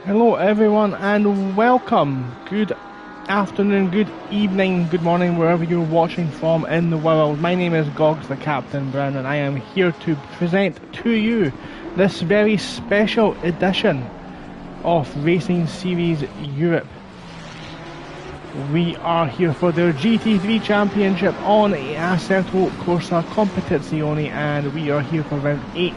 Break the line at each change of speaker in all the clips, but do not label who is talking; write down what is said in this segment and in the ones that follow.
Hello everyone and welcome. Good afternoon, good evening, good morning, wherever you're watching from in the world. My name is Gogs the Captain Brown and I am here to present to you this very special edition of Racing Series Europe. We are here for their GT3 Championship on Assetto Corsa Competizione, and we are here for round 8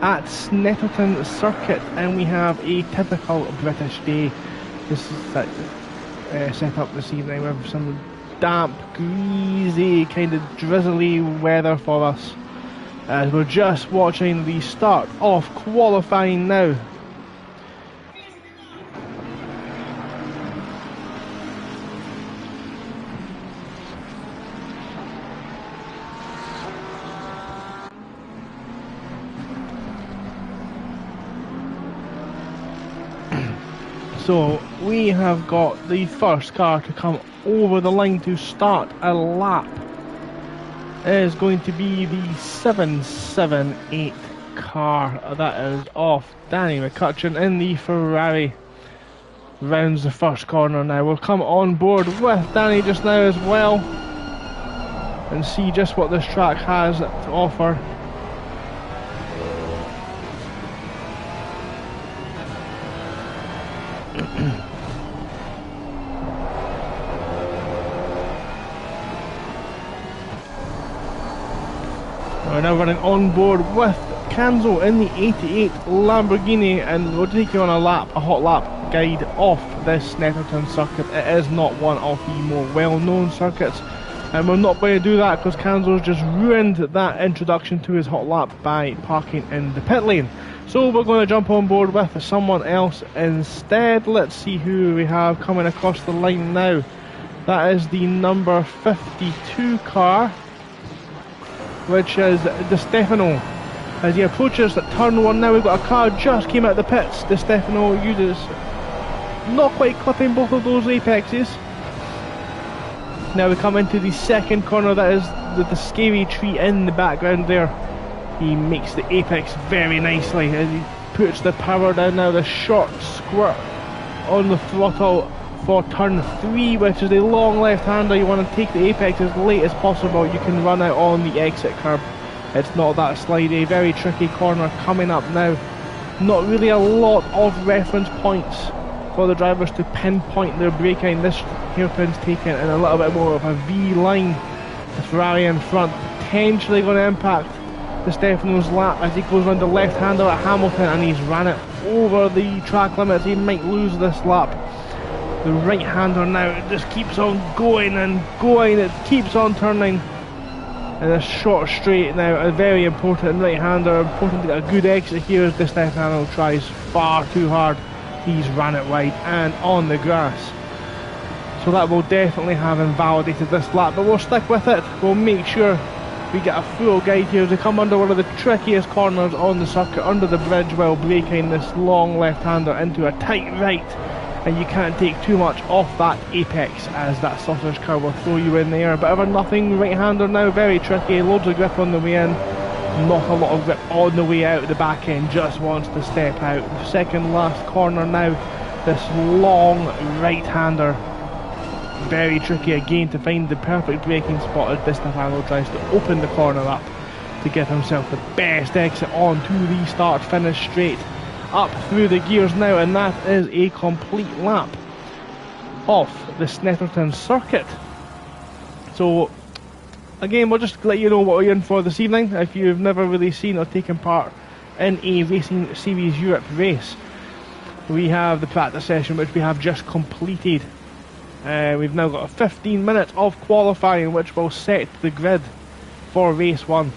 at Snetterton circuit, and we have a typical British day. This is set up this evening with some damp, greasy, kind of drizzly weather for us, as we're just watching the start of qualifying now. So we have got the first car to come over the line to start a lap. It is going to be the 778 car. That is off Danny McCutcheon in the Ferrari. Rounds the first corner now. We'll come on board with Danny just now as well and see just what this track has to offer. We're now running on board with Canzo in the 88 Lamborghini, and we'll take you on a hot lap guide off this Snetterton circuit. It is not one of the more well-known circuits, and we're not going to do that because Canzo's just ruined that introduction to his hot lap by parking in the pit lane. So we're going to jump on board with someone else instead. Let's see who we have coming across the line now. That is the number 52 car, which is Di Stefano. As he approaches turn 1 now, we've got a car just came out of the pits. Di Stefano uses not quite clipping both of those apexes. Now we come into the second corner. That is the scary tree in the background there. He makes the apex very nicely as he puts the power down now. The short squirt on the throttle for turn 3, which is a long left-hander. You want to take the apex as late as possible. You can run out on the exit curb. It's not that slidey. Very tricky corner coming up now. Not really a lot of reference points for the drivers to pinpoint their braking. This hairpin's taken in a little bit more of a V line. The Ferrari in front potentially going to impact Di Stefano's lap as he goes around the left-hander at Hamilton, and he's ran it over the track limits. He might lose this lap. The right-hander now just keeps on going and going. It keeps on turning in a short straight now. A very important right-hander. Important to get a good exit here as Di Stefano tries far too hard. He's ran it wide and on the grass. So that will definitely have invalidated this lap, but we'll stick with it. We'll make sure we get a full guide here as they come under one of the trickiest corners on the circuit, under the bridge, while braking this long left-hander into a tight right. And you can't take too much off that apex as that sausage car will throw you in the air. But ever nothing right-hander now, very tricky, loads of grip on the way in, not a lot of grip on the way out. The back end just wants to step out. The second last corner now, this long right-hander. Very tricky again to find the perfect braking spot as Di Stefano tries to open the corner up to give himself the best exit onto the start-finish straight. Up through the gears now, and that is a complete lap off the Snetterton circuit. So again, we'll just let you know what we're in for this evening. If you've never really seen or taken part in a Racing Series Europe race, we have the practice session which we have just completed. We've now got 15 minutes of qualifying, which will set the grid for race 1,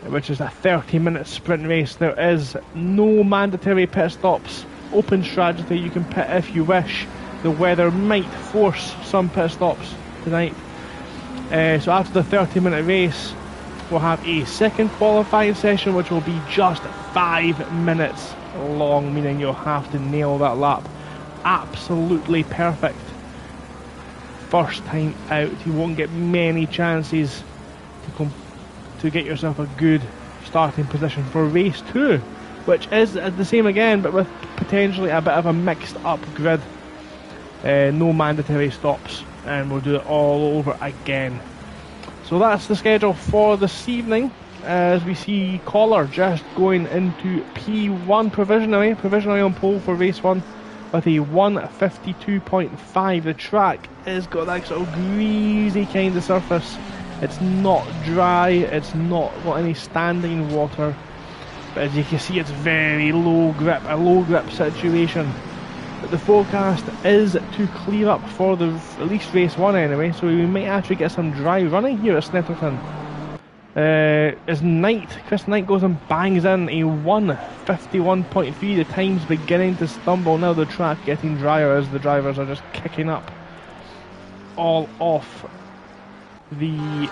which is a 30-minute sprint race. There is no mandatory pit stops. Open strategy, you can pit if you wish. The weather might force some pit stops tonight. So after the 30-minute race, we'll have a second qualifying session, which will be just 5 minutes long, meaning you'll have to nail that lap. Absolutely perfect. First time out, you won't get many chances to get yourself a good starting position for race 2. which is the same again, but with potentially a bit of a mixed up grid. No mandatory stops, and we'll do it all over again. So that's the schedule for this evening, as we see Collar just going into P1 provisionally on pole for race 1 with a 152.5. The track has got that sort of greasy kind of surface. It's not dry, it's not got any standing water, but as you can see it's very low grip, a low grip situation. But the forecast is to clear up for at least race 1 anyway, so we might actually get some dry running here at Snetterton. As Chris Knight goes and bangs in a 151.3, the time's beginning to stumble now, the track getting drier as the drivers are just kicking up all off the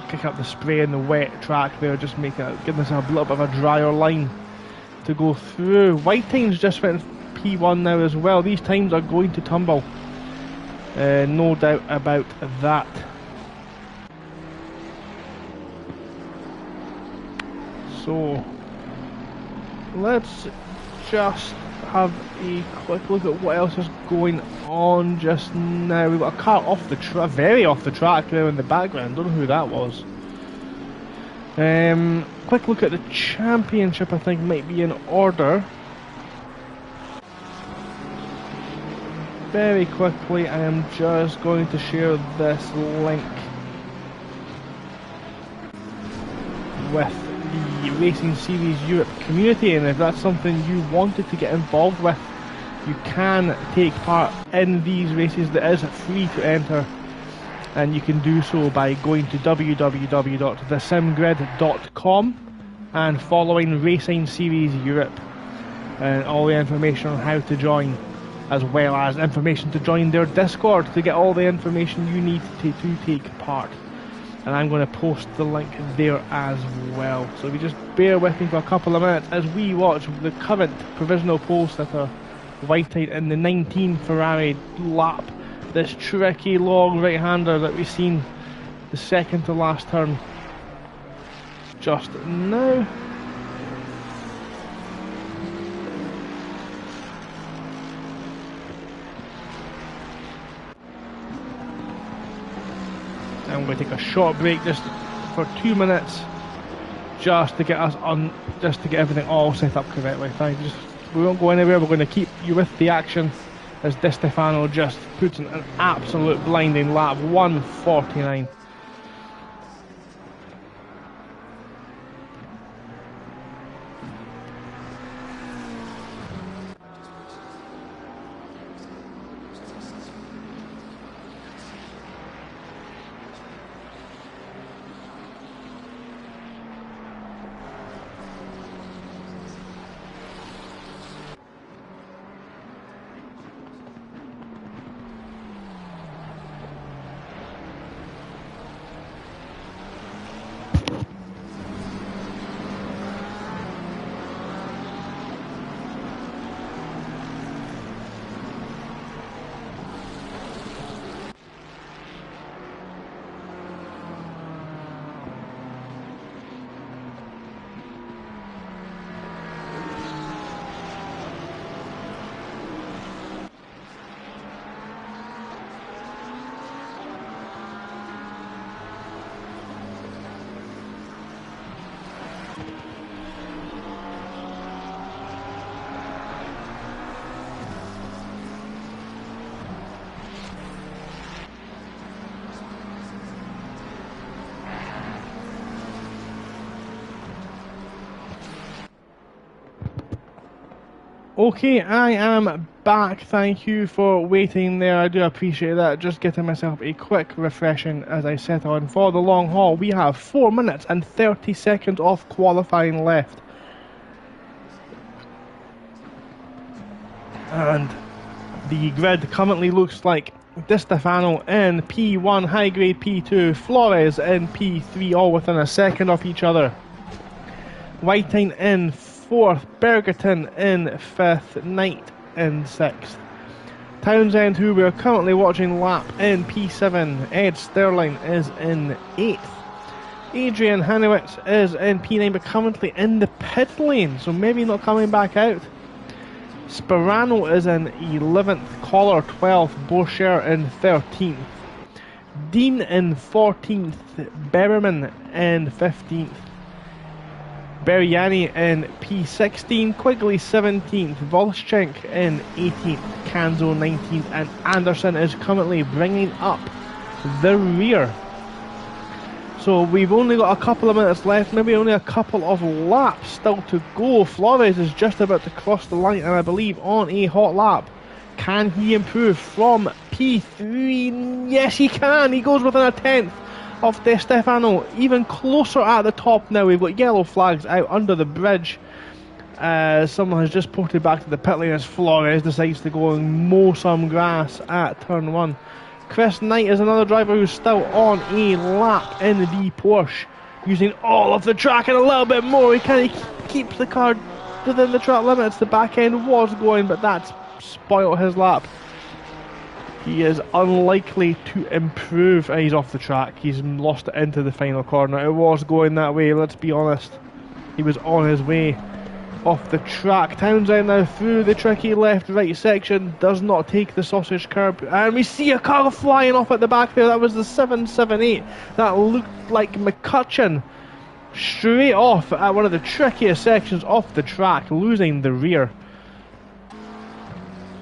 kick up the spray in the wet track there, just giving us a little bit of a drier line to go through. White times just went P1 now as well. These times are going to tumble, no doubt about that. So let's just have a quick look at what else is going on just now. We've got a car off the track, very off the track there in the background. Don't know who that was. Quick look at the championship, I think might be in order. Very quickly, I am just going to share this link with the Racing Series Europe community, and if that's something you wanted to get involved with, you can take part in these races. That is free to enter, and you can do so by going to www.thesimgrid.com and following Racing Series Europe, and all the information on how to join, as well as information to join their Discord to get all the information you need to take part. And I'm going to post the link there as well. So if you just bear with me for a couple of minutes as we watch the current provisional pole sitter, Whitehead in the 19 Ferrari lap. This tricky long right-hander that we've seen the second to last turn just now. I'm going to take a short break just for 2 minutes, just to get us on, just to get everything all set up correctly. We won't go anywhere. We're going to keep you with the action as Di Stefano just puts in an absolute blinding lap, 149. Okay, I am back. Thank you for waiting there. I do appreciate that. Just getting myself a quick refreshing as I set on for the long haul. We have 4 minutes and 30 seconds of qualifying left. And the grid currently looks like Di Stefano in P1, high grade P2, Flores in P3, all within a second of each other. Whiting in 4th, Bergerton in 5th, Knight in 6th. Townsend, who we are currently watching lap, in P7. Ed Sterling is in 8th. Adrian Hanowitz is in P9 but currently in the pit lane, so maybe not coming back out. Sperano is in 11th, Collar 12th, Boucher in 13th. Dean in 14th, Berriman in 15th. Beriani in P16, Quigley 17th, Volschenk in 18th, Kanzo 19th, and Anderson is currently bringing up the rear. So we've only got a couple of minutes left, maybe only a couple of laps still to go. Flores is just about to cross the line, and I believe on a hot lap. Can he improve from P3? Yes, he can. He goes within a tenth of De Stefano, even closer at the top now. We've got yellow flags out under the bridge. Someone has just ported back to the pit lane as Flores decides to go and mow some grass at turn 1. Chris Knight is another driver who's still on a lap in the Porsche, using all of the track and a little bit more. He keeps the car within the track limits. The back end was going, but that's spoiled his lap. He is unlikely to improve. He's off the track. He's lost it into the final corner. It was going that way, let's be honest. He was on his way off the track. Townsend now through the tricky left-right section, does not take the sausage curb, and we see a car flying off at the back there. That was the 778. That looked like McCutcheon straight off at one of the trickiest sections off the track, losing the rear.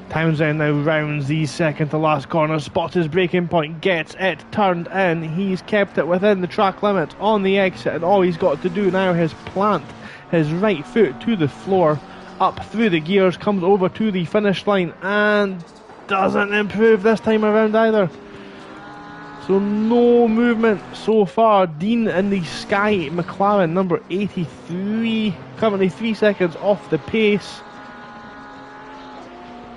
Townsend now rounds the second to last corner, spots his braking point, gets it turned in. He's kept it within the track limits on the exit, and all he's got to do now is plant his right foot to the floor, up through the gears, comes over to the finish line, and doesn't improve this time around either. So no movement so far. Dean in the Sky McLaren, number 83, currently 3 seconds off the pace.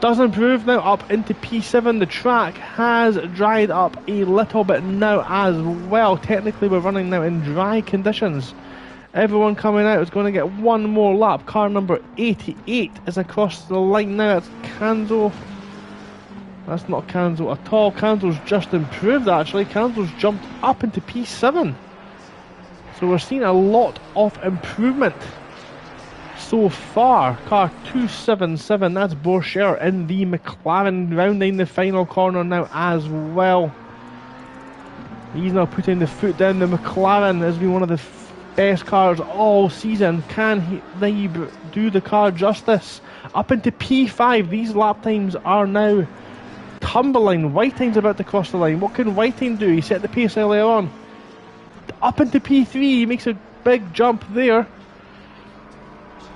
Does improve now up into P7. The track has dried up a little bit now as well. Technically we're running now in dry conditions. Everyone coming out is going to get one more lap. Car number 88 is across the line now. That's Kanzo. That's not Kanzo at all. Kanzo's just improved actually. Kanzo's jumped up into P7. So we're seeing a lot of improvement so far. Car 277, that's Boucher in the McLaren, rounding the final corner now as well. He's now putting the foot down. The McLaren has been one of the best cars all season. Can they do the car justice? Up into P5. These lap times are now tumbling. Whiting's about to cross the line. What can Whiting do? He set the pace earlier on. Up into P3. He makes a big jump there.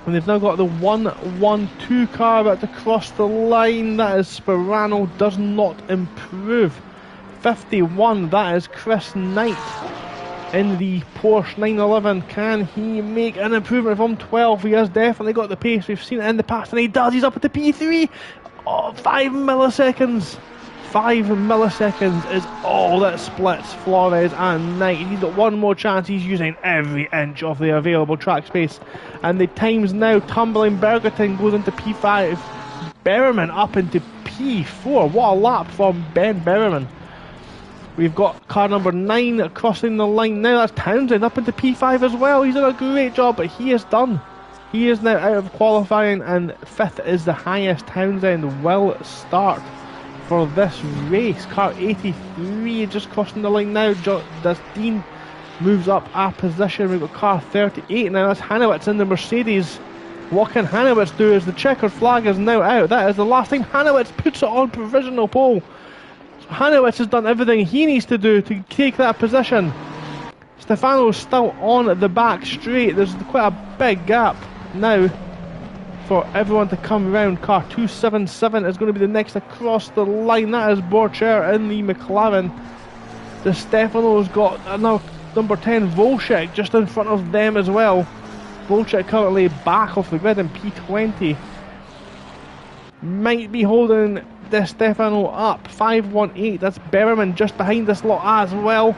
And they've now got the 1-1-2 car about to cross the line. That is Sperano, does not improve. 51, that is Chris Knight in the Porsche 911. Can he make an improvement from 12? He has definitely got the pace. We've seen it in the past, and he does. He's up at the P3. Oh, 5 milliseconds. 5 milliseconds is all that splits Flores and Knight. He's got one more chance. He's using every inch of the available track space. And the time's now tumbling. Bergerton goes into P5. Berriman up into P4. What a lap from Ben Berriman. We've got car number 9 crossing the line now. That's Townsend up into P5 as well. He's done a great job, but he is done. He is now out of qualifying, and 5th is the highest Townsend will start for this race. Car 83 just crossing the line now. Dean moves up a position. We've got car 38 now. That's Hanowitz in the Mercedes. What can Hanowitz do as the checkered flag is now out? That is the last time Hanowitz puts it on provisional pole. So Hanowitz has done everything he needs to do to take that position. Stefano's still on the back straight. There's quite a big gap now for everyone to come around. Car 277 is going to be the next across the line. That is Boucher in the McLaren. De Stefano's got another number 10 Volschek just in front of them as well. Volschek currently back off the grid in P20. Might be holding De Stefano up. 518, that's Berriman just behind this lot as well.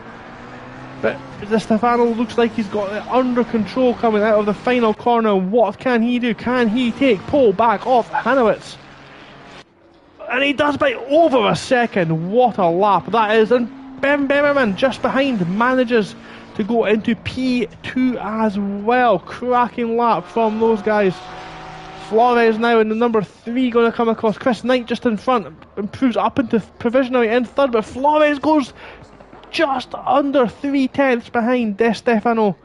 But De Stefano looks like he's got it under control coming out of the final corner. What can he do? Can he take pole back off Hanowitz? And he does by over a second. What a lap that is. And Ben Berriman just behind manages to go into P2 as well. Cracking lap from those guys. Flores now in the number 3 going to come across. Chris Knight just in front, improves up into provisionally in third, but Flores goes just under 3/10 behind De Stefano.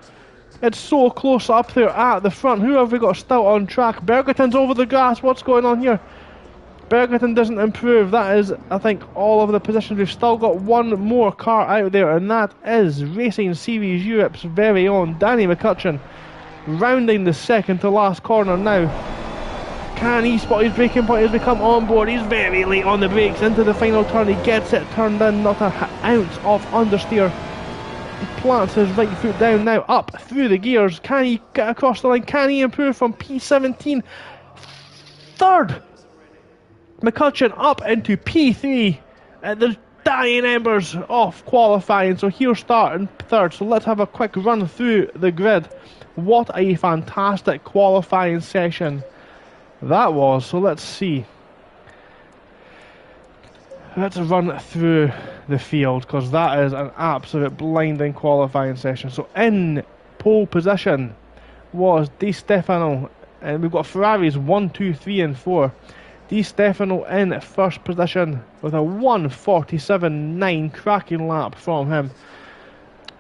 It's so close up there at the front. Who have we got still on track? Bergerton's over the grass. What's going on here? Bergerton doesn't improve. That is, I think, all of the positions. We've still got one more car out there, and that is Racing Series Europe's very own Danny McCutcheon, rounding the second to last corner now. Can he spot his braking point as we come on board? He's very late on the brakes into the final turn. He gets it turned in, not an ounce of understeer. He plants his right foot down now, up through the gears. Can he get across the line? Can he improve from P17? Third! McCutcheon up into P3 at the dying embers of qualifying. So he'll start in third. So let's have a quick run through the grid. What a fantastic qualifying session that was. So let's see. Let's run through the field, because that is an absolute blinding qualifying session. So in pole position was Di Stefano, and we've got Ferraris 1, 2, 3 and 4. Di Stefano in first position with a 1:47.9, cracking lap from him.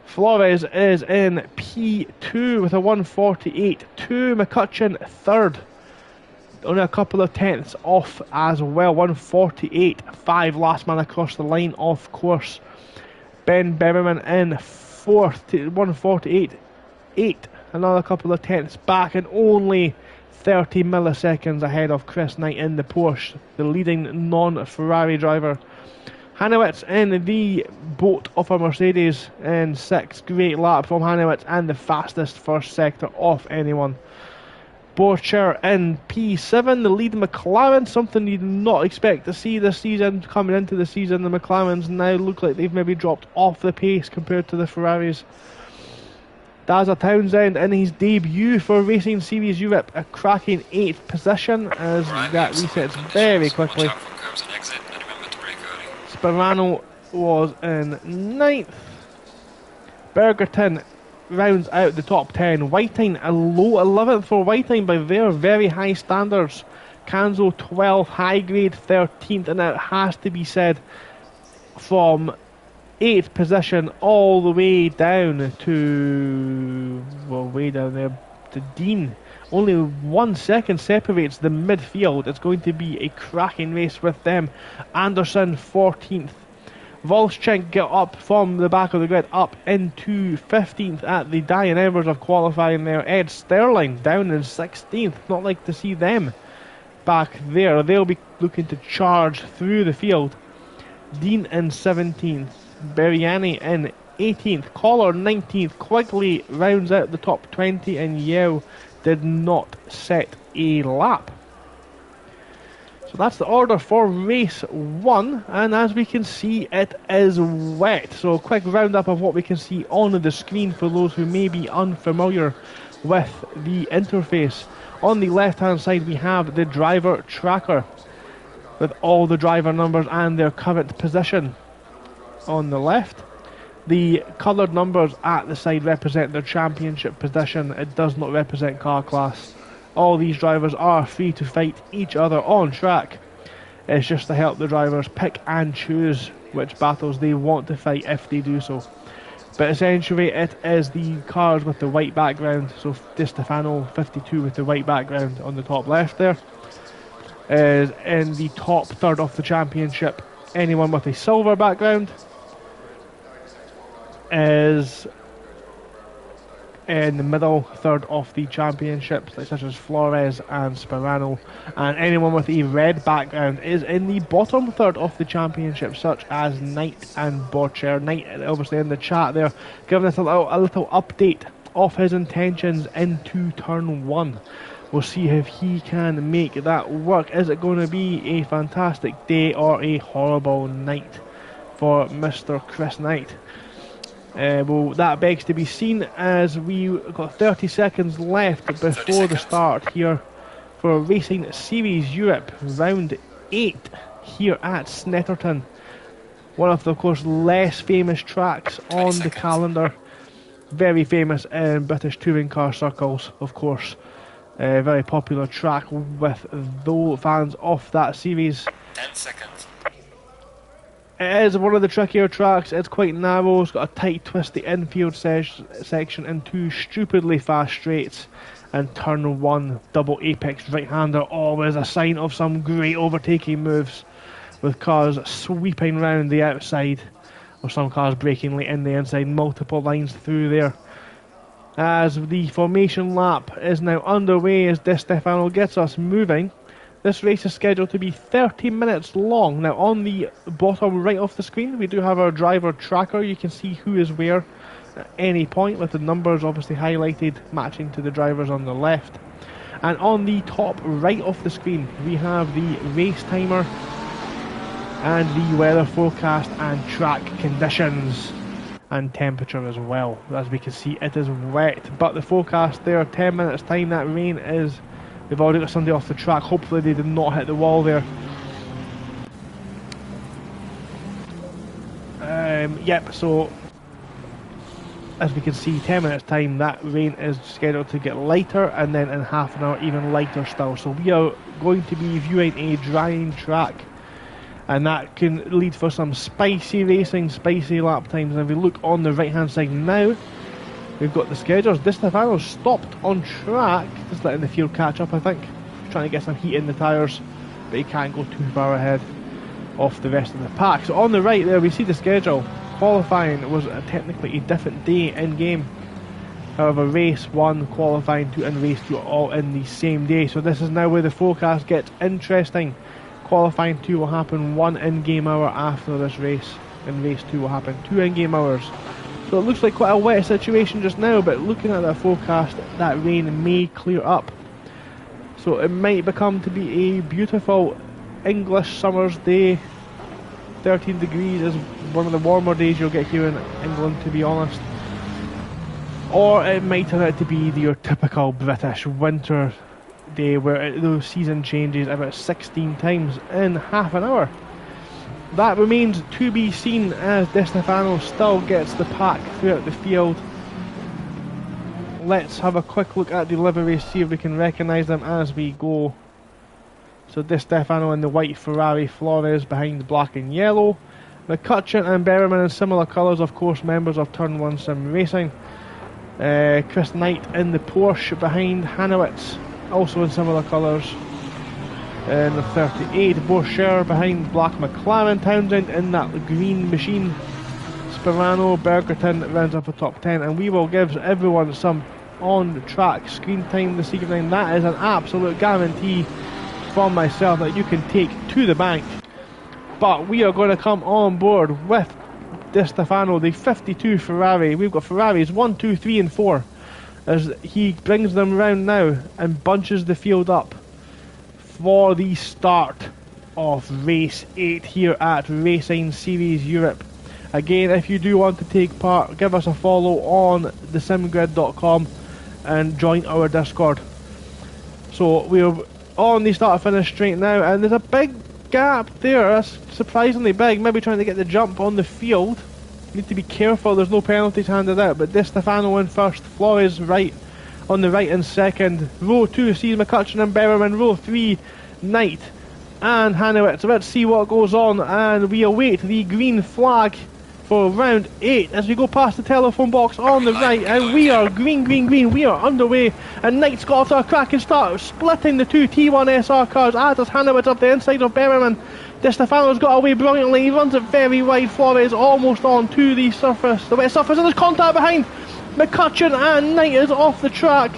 Flores is in P2 with a 1:48.2. McCutcheon third, only a couple of tenths off as well. 1:48.5, last man across the line, of course. Ben Beverman in fourth, 1:48.8, another couple of tenths back, and only 30 milliseconds ahead of Chris Knight in the Porsche, the leading non-Ferrari driver. Hanowitz in the boat of a Mercedes in sixth. Great lap from Hanowitz, and the fastest first sector of anyone. Borcher in P7, the lead McLaren, something you did not expect to see this season. Coming into the season, the McLarens now look like they've maybe dropped off the pace compared to the Ferraris. Dazza Townsend in his debut for Racing Series Europe, a cracking 8th position as that resets very quickly. Sperano was in 9th. Bergerton rounds out the top 10. Whiting a low 11th for Whiting by their very high standards. Canzo 12th, high grade 13th, and it has to be said, from 8th position all the way down to, well, way down there to Dean. Only 1 second separates the midfield. It's going to be a cracking race with them. Anderson 14th. Volschenk get up from the back of the grid up into 15th at the dying embers of qualifying there. Ed Sterling down in 16th. Not like to see them back there. They'll be looking to charge through the field. Dean in 17th. Beriani in 18th. Collar 19th. Quigley rounds out the top 20, and Yeo did not set a lap. So that's the order for race 1, and as we can see, it is wet. So a quick roundup of what we can see on the screen for those who may be unfamiliar with the interface. On the left hand side we have the driver tracker with all the driver numbers and their current position. On the left, the coloured numbers at the side represent their championship position. It does not represent car class. All these drivers are free to fight each other on track. It's just to help the drivers pick and choose which battles they want to fight if they do so. But essentially it is the cars with the white background. So Di Stefano 52 with the white background on the top left there is in the top third of the championship. Anyone with a silver background is in the middle third of the championship, such as Flores and Sperano, and anyone with a red background is in the bottom third of the championship, such as Knight and Borcher. Knight obviously in the chat there giving us a little update of his intentions into turn 1. We'll see if he can make that work. Is it going to be a fantastic day or a horrible night for Mr. Chris Knight? Well, that begs to be seen, as we've got 30 seconds left before the start here for Racing Series Europe round 8 here at Snetterton. One of the, of course, less famous tracks on the calendar. Very famous in British touring car circles, of course. A very popular track with those fans of that series.
10 seconds.
It is one of the trickier tracks. It's quite narrow. It's got a tight, twisty infield section and 2 stupidly fast straights. And turn 1 double apex right-hander, always a sign of some great overtaking moves, with cars sweeping round the outside, or some cars braking late in the inside, multiple lines through there. As the formation lap is now underway as Di Stefano gets us moving. This race is scheduled to be 30 minutes long. Now on the bottom right of the screen we do have our driver tracker. You can see who is where at any point, with the numbers obviously highlighted matching to the drivers on the left. And on the top right of the screen we have the race timer and the weather forecast and track conditions and temperature as well. As we can see, it is wet, but the forecast there, 10 minutes time, that rain is... They've already got somebody off the track. Hopefully they did not hit the wall there. Yep, so as we can see, 10 minutes time, that rain is scheduled to get lighter, and then in half an hour even lighter still. So we are going to be viewing a drying track, and that can lead for some spicy racing, spicy lap times. And if we look on the right hand side now, we've got the schedules. Di Stefano stopped on track, just letting the field catch up, I think. He's trying to get some heat in the tyres, but he can't go too far ahead of the rest of the pack. So on the right there we see the schedule. Qualifying was technically a different day in game. However, race 1, qualifying 2 and race 2 are all in the same day. So this is now where the forecast gets interesting. Qualifying 2 will happen 1 in-game hour after this race, and race 2 will happen 2 in-game hours. So it looks like quite a wet situation just now, but looking at that forecast, that rain may clear up. So it might become to be a beautiful English summer's day. 13 degrees is one of the warmer days you'll get here in England, to be honest. Or it might turn out to be your typical British winter day where the season changes about 16 times in half an hour. That remains to be seen as Di Stefano still gets the pack throughout the field. Let's have a quick look at the liveries, see if we can recognise them as we go. So Di Stefano in the white Ferrari, Flores behind the black and yellow. McCutcheon and Berriman in similar colours, of course members of Turn 1 Sim Racing. Chris Knight in the Porsche behind Hanowitz, also in similar colours. In the 38, Boucher behind black McLaren, Townsend in that green machine, Sperano, Bergerton rounds up the top 10, and we will give everyone some on-track screen time this evening. That is an absolute guarantee from myself that you can take to the bank. But we are going to come on board with Di Stefano, the 52 Ferrari. We've got Ferraris 1, 2, 3 and 4 as he brings them round now and bunches the field up for the start of race 8 here at Racing Series Europe. Again, if you do want to take part, give us a follow on thesimgrid.com and join our Discord. So we're on the start finish straight now, and there's a big gap there. That's surprisingly big. Maybe trying to get the jump on the field. Need to be careful, there's no penalties handed out, but Di Stefano in first, Flores right on the right in second. Row 2 sees McCutcheon and Berriman. Row 3, Knight and Hanowitz. Let's see what goes on, and we await the green flag for round 8 as we go past the telephone box on the right, and we are green, we are underway, and Knight's got off to a cracking start, splitting the two T1 SR cars, as does Hanowitz up the inside of Berriman. Di Stefano's got away brilliantly, he runs it very wide. Flores almost on to the surface, the wet surface, and there's contact behind McCutcheon, and Knight is off the track,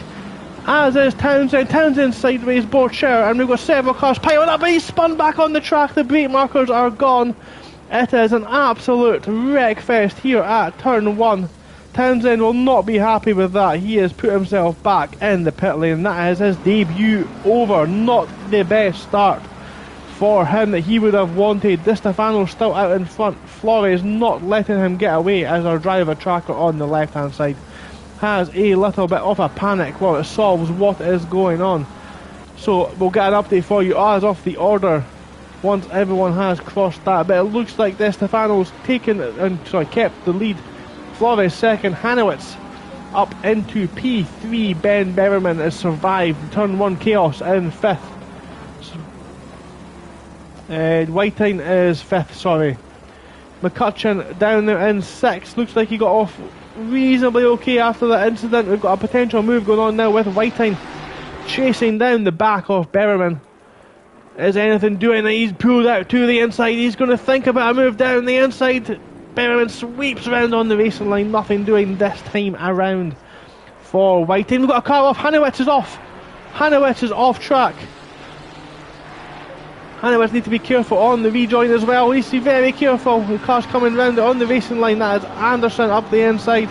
as is Townsend sideways, Boucher, and we've got several cars piling up, but he's spun back on the track, the brake markers are gone. It is an absolute wreckfest here at Turn 1. Townsend will not be happy with that. He has put himself back in the pit lane. That is his debut over. Not the best start for him that he would have wanted. Di Stefano still out in front. Flores not letting him get away, as our driver tracker on the left hand side has a little bit of a panic while it solves what is going on. So we'll get an update for you as of the order once everyone has crossed that, but it looks like Di Stefano's kept the lead. Flores second, Hanowitz up into P3. Ben Beverman has survived turn 1 chaos in 5th. Whiting is 5th, sorry. McCutcheon down there in 6th. Looks like he got off reasonably okay after that incident. We've got a potential move going on now with Whiting chasing down the back of Beverman. Is anything doing that? He's pulled out to the inside. He's going to think about a move down the inside. Beverman sweeps around on the racing line. Nothing doing this time around for Whiting. We've got a car off. Hanowitz is off. Hanowitz is off track. Hanowitz need to be careful on the rejoin as well. He needs to be very careful. The car's coming round on the racing line. That is Anderson up the inside.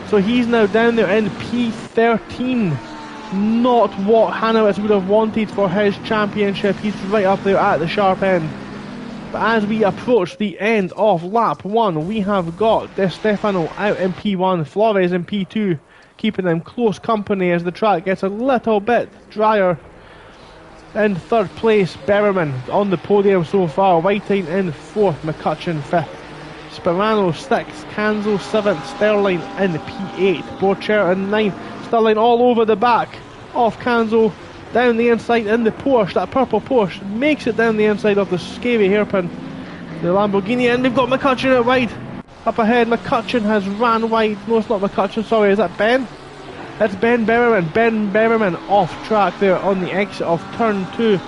So he's now down there in P13. Not what Hanowitz would have wanted for his championship. He's right up there at the sharp end. But as we approach the end of lap 1, we have got De Stefano out in P1, Flores in P2, keeping them close company as the track gets a little bit drier. In 3rd place, Beverman on the podium so far, Whiting in 4th, McCutcheon 5th, Sperano 6th, Canzo 7th, Sterling in P8, Borcher in 9th, Sterling all over the back of Canzo, down the inside in the Porsche, that purple Porsche, makes it down the inside of the scary hairpin, the Lamborghini, and they've got McCutcheon out wide. Up ahead, McCutcheon has ran wide. No, it's not McCutcheon, sorry, is that Ben? That's Ben Beverman. Ben Beverman off track there on the exit of turn 2.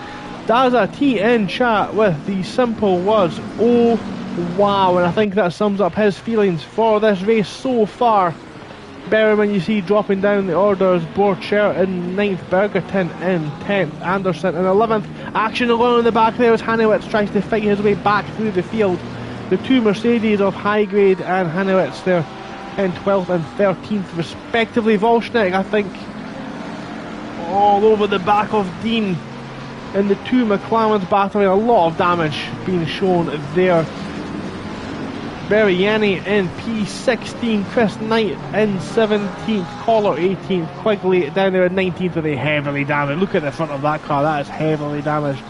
Daza T in chat with the simple words, oh wow, and I think that sums up his feelings for this race so far. Beverman, you see, dropping down the orders. Borcher in 9th, Bergerton in 10th, Anderson in 11th. Action along in the back there as Hanowitz tries to fight his way back through the field. The two Mercedes of High Grade and Hanowitz there in 12th and 13th respectively. Volschnick, I think, all over the back of Dean. And the two McLarens battling, a lot of damage being shown there. Berriani in P16, Chris Knight in 17th, Collar 18th, Quigley down there in 19th with a heavily damaged. Look at the front of that car, that is heavily damaged.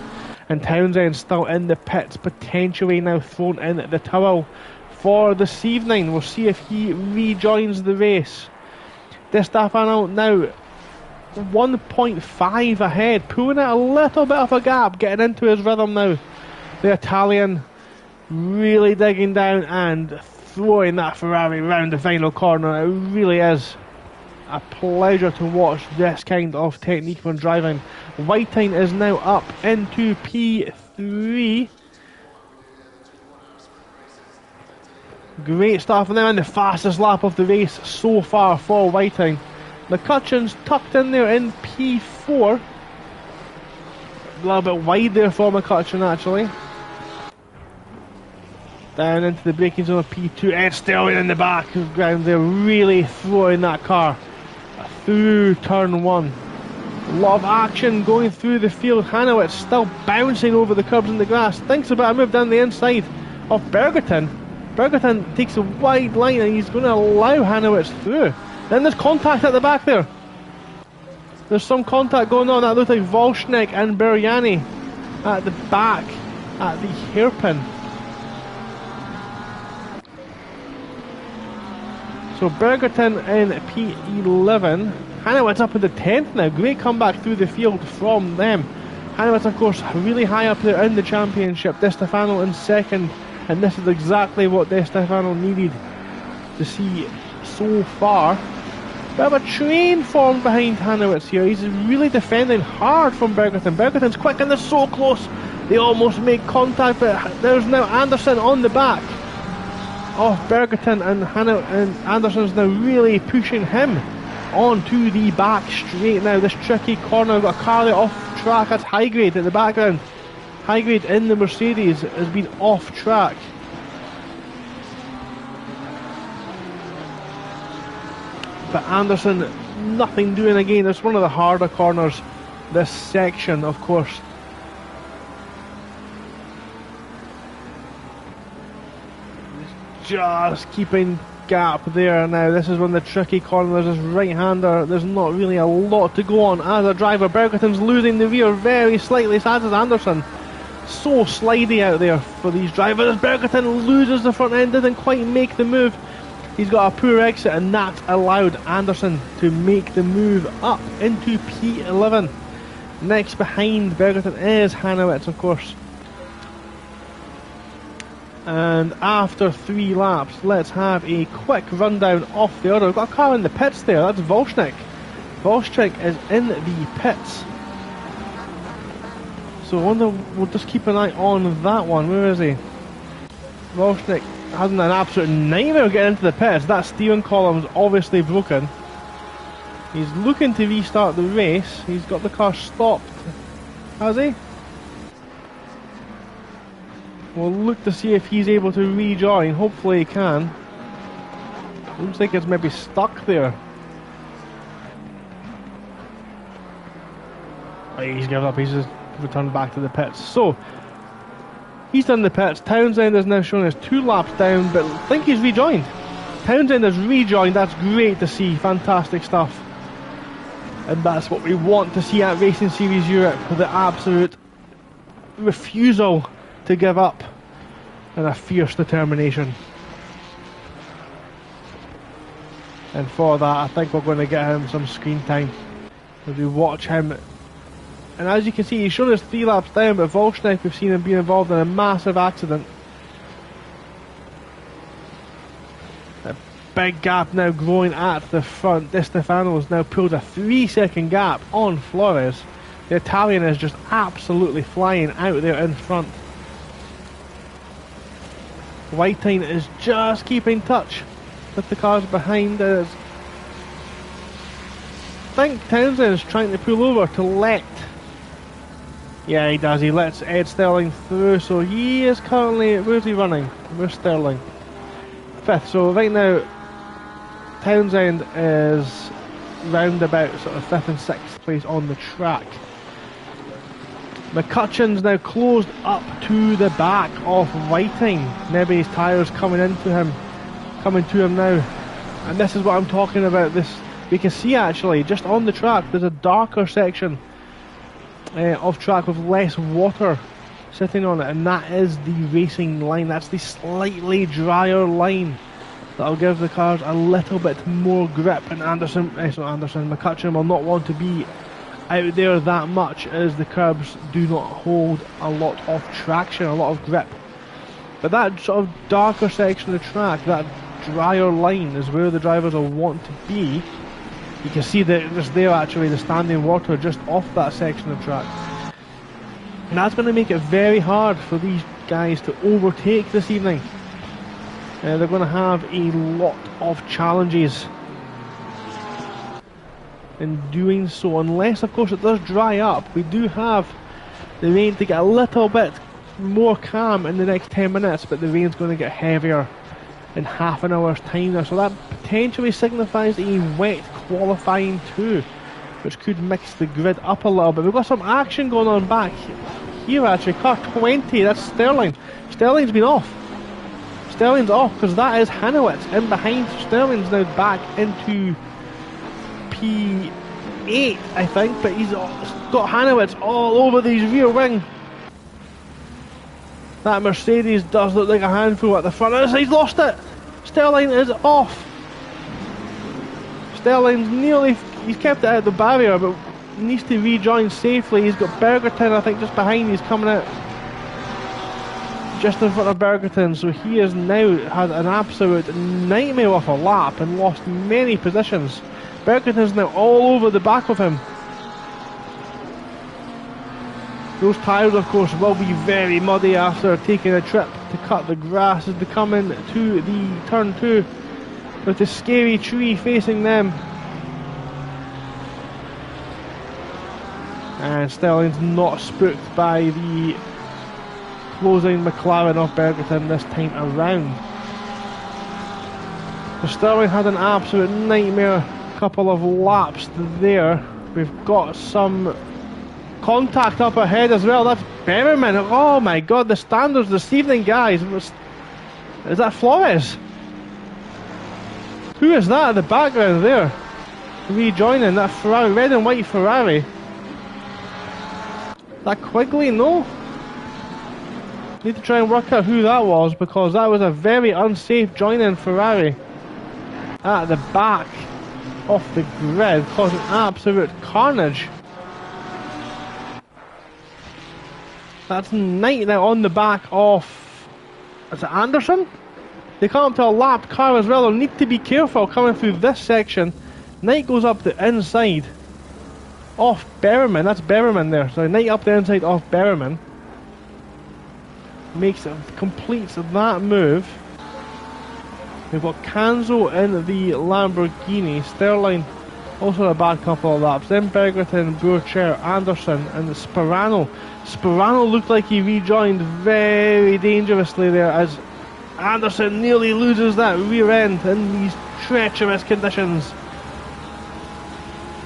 And Townsend still in the pits, potentially now thrown in the towel for this evening. We'll see if he rejoins the race. De Stefano now 1.5 ahead, pulling out a little bit of a gap, getting into his rhythm now. The Italian really digging down and throwing that Ferrari round the final corner. It really is a pleasure to watch this kind of technique when driving. Whiting is now up into P3. Great start from them, and the fastest lap of the race so far for Whiting. McCutcheon's tucked in there in P4. A little bit wide there for McCutcheon actually. Down into the braking zone of P2, and Sterling in the back of the ground there, really throwing that car through turn 1. A lot of action going through the field. Hanowitz still bouncing over the curbs and the grass. Thinks about a move down the inside of Bergerton. Bergerton takes a wide line and he's going to allow Hanowitz through. Then there's contact at the back there. There's some contact going on. That looks like Volschnick and Berriani at the back at the hairpin. So Bergerton in P11. Hanowitz up into 10th now. Great comeback through the field from them. Hanowitz, of course, really high up there in the championship. De Stefano in 2nd. And this is exactly what De Stefano needed to see so far. Bit of a train formed behind Hanowitz here. He's really defending hard from Bergerton. Bergerton's quick and they're so close. They almost make contact, but there's now Anderson on the back of Bergerton, and Anderson's now really pushing him onto the back straight now. This tricky corner, we've got a car there off track. That's High Grade at the background. High Grade in the Mercedes has been off track. But Anderson, nothing doing again. It's one of the harder corners, this section, of course. Just keeping gap there now. This is one of the tricky corners. This right-hander, there's not really a lot to go on as a driver. Bergerton's losing the rear very slightly, as is Anderson. So slidey out there for these drivers. Bergerton loses the front end, didn't quite make the move He's got a poor exit, and that allowed Anderson to make the move up into P11. Next behind Bergerton is Hanowitz, of course. And after 3 laps, let's have a quick rundown of the order. We've got a car in the pits there, that's Volchnik. Volchnik is in the pits. So I wonder, we'll just keep an eye on that one. Where is he? Volchnik having an absolute nightmare getting into the pits. That steering column is obviously broken. He's looking to restart the race. He's got the car stopped. Has he? We'll look to see if he's able to rejoin. Hopefully he can. Looks like it's maybe stuck there. Oh, he's given up. He's just returned back to the pits. So, he's done the pits. Townsend is now showing us 2 laps down, but I think he's rejoined. Townsend has rejoined. That's great to see. Fantastic stuff. And that's what we want to see at Racing Series Europe, with the absolute refusal to give up and a fierce determination. And for that, I think we're going to get him some screen time as we watch him. And as you can see, he's shown us 3 laps down, but Volchnik, we've seen him being involved in a massive accident. A big gap now growing at the front. Di Stefano has now pulled a 3-second gap on Flores. The Italian is just absolutely flying out there in front. Whiting is just keeping touch with the cars behind us. I think Townsend is trying to pull over to let... Yeah, he does. He lets Ed Sterling through, so he is currently... Where's he running? Where's Sterling? 5th. So right now, Townsend is round about sort of 5th and 6th place on the track. McCutcheon's now closed up to the back of Whiting. Maybe his tyres coming to him now. And this is what I'm talking about. This, we can see actually, just on the track, there's a darker section of track with less water sitting on it, and that is the racing line. That's the slightly drier line that'll give the cars a little bit more grip, and McCutcheon will not want to be out there that much, as the curbs do not hold a lot of traction, a lot of grip. But that sort of darker section of the track, that drier line, is where the drivers will want to be. You can see that just there actually, the standing water just off that section of track. And that's going to make it very hard for these guys to overtake this evening. They're going to have a lot of challenges in doing so, unless of course it does dry up. We do have the rain to get a little bit more calm in the next 10 minutes, but the rain's going to get heavier in half an hour's time now, so that potentially signifies a wet qualifying too, which could mix the grid up a little bit. We've got some action going on back here actually. Car 20, that's Sterling. Sterling's been off. Sterling's off because that is Hanowitz in behind. Sterling's now back into P8 I think, but he's got Hanowitz all over his rear wing. That Mercedes does look like a handful at the front. He's lost it. Sterling is off. Sterling's he's kept it out of the barrier, but he needs to rejoin safely. He's got Bergerton, I think, just behind. He's coming out just in front of Bergerton, so he has now had an absolute nightmare of a lap and lost many positions. Bergerton's now all over the back of him. Those tyres, of course, will be very muddy after taking a trip to cut the grass as they come in to the turn 2 with the scary tree facing them. And Sterling's not spooked by the closing McLaren of Bergerton this time around. So Sterling had an absolute nightmare couple of laps there. We've got some contact up ahead as well. That's Berryman. Oh my god, the standards this evening, guys. Is that Flores? Who is that in the background there? Rejoining that Ferrari, red and white Ferrari. That Quigley? No. Need to try and work out who that was, because that was a very unsafe joining Ferrari. at the back of the grid, causing absolute carnage. That's Knight now on the back of, is it Anderson? They come up to a lapped car as well. They'll need to be careful coming through this section. Knight goes up the inside off Berriman. That's Berriman there. So Knight up the inside off Berriman. Completes that move. We've got Canzo in the Lamborghini. Sterling also a bad couple of laps. Then Bergerton, Bourchier, Anderson and Sperano. Sperano looked like he rejoined very dangerously there as Anderson nearly loses that rear end in these treacherous conditions.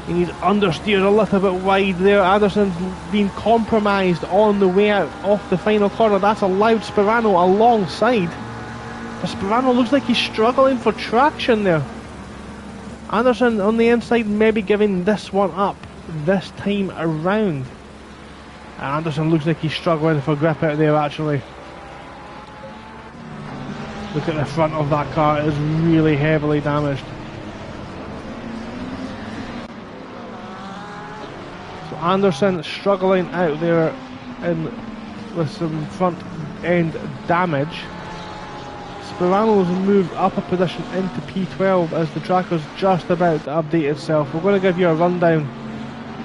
And he's understeered a little bit wide there. Anderson's been compromised on the way out off the final corner. That's allowed Sperano alongside. But Sperano looks like he's struggling for traction there. Anderson on the inside maybe giving this one up this time around. Anderson looks like he's struggling for grip out there actually. Look at the front of that car, it is really heavily damaged. So Anderson struggling out there with some front end damage. Sperano's moved up a position into P12 as the track is just about to update itself. We're going to give you a rundown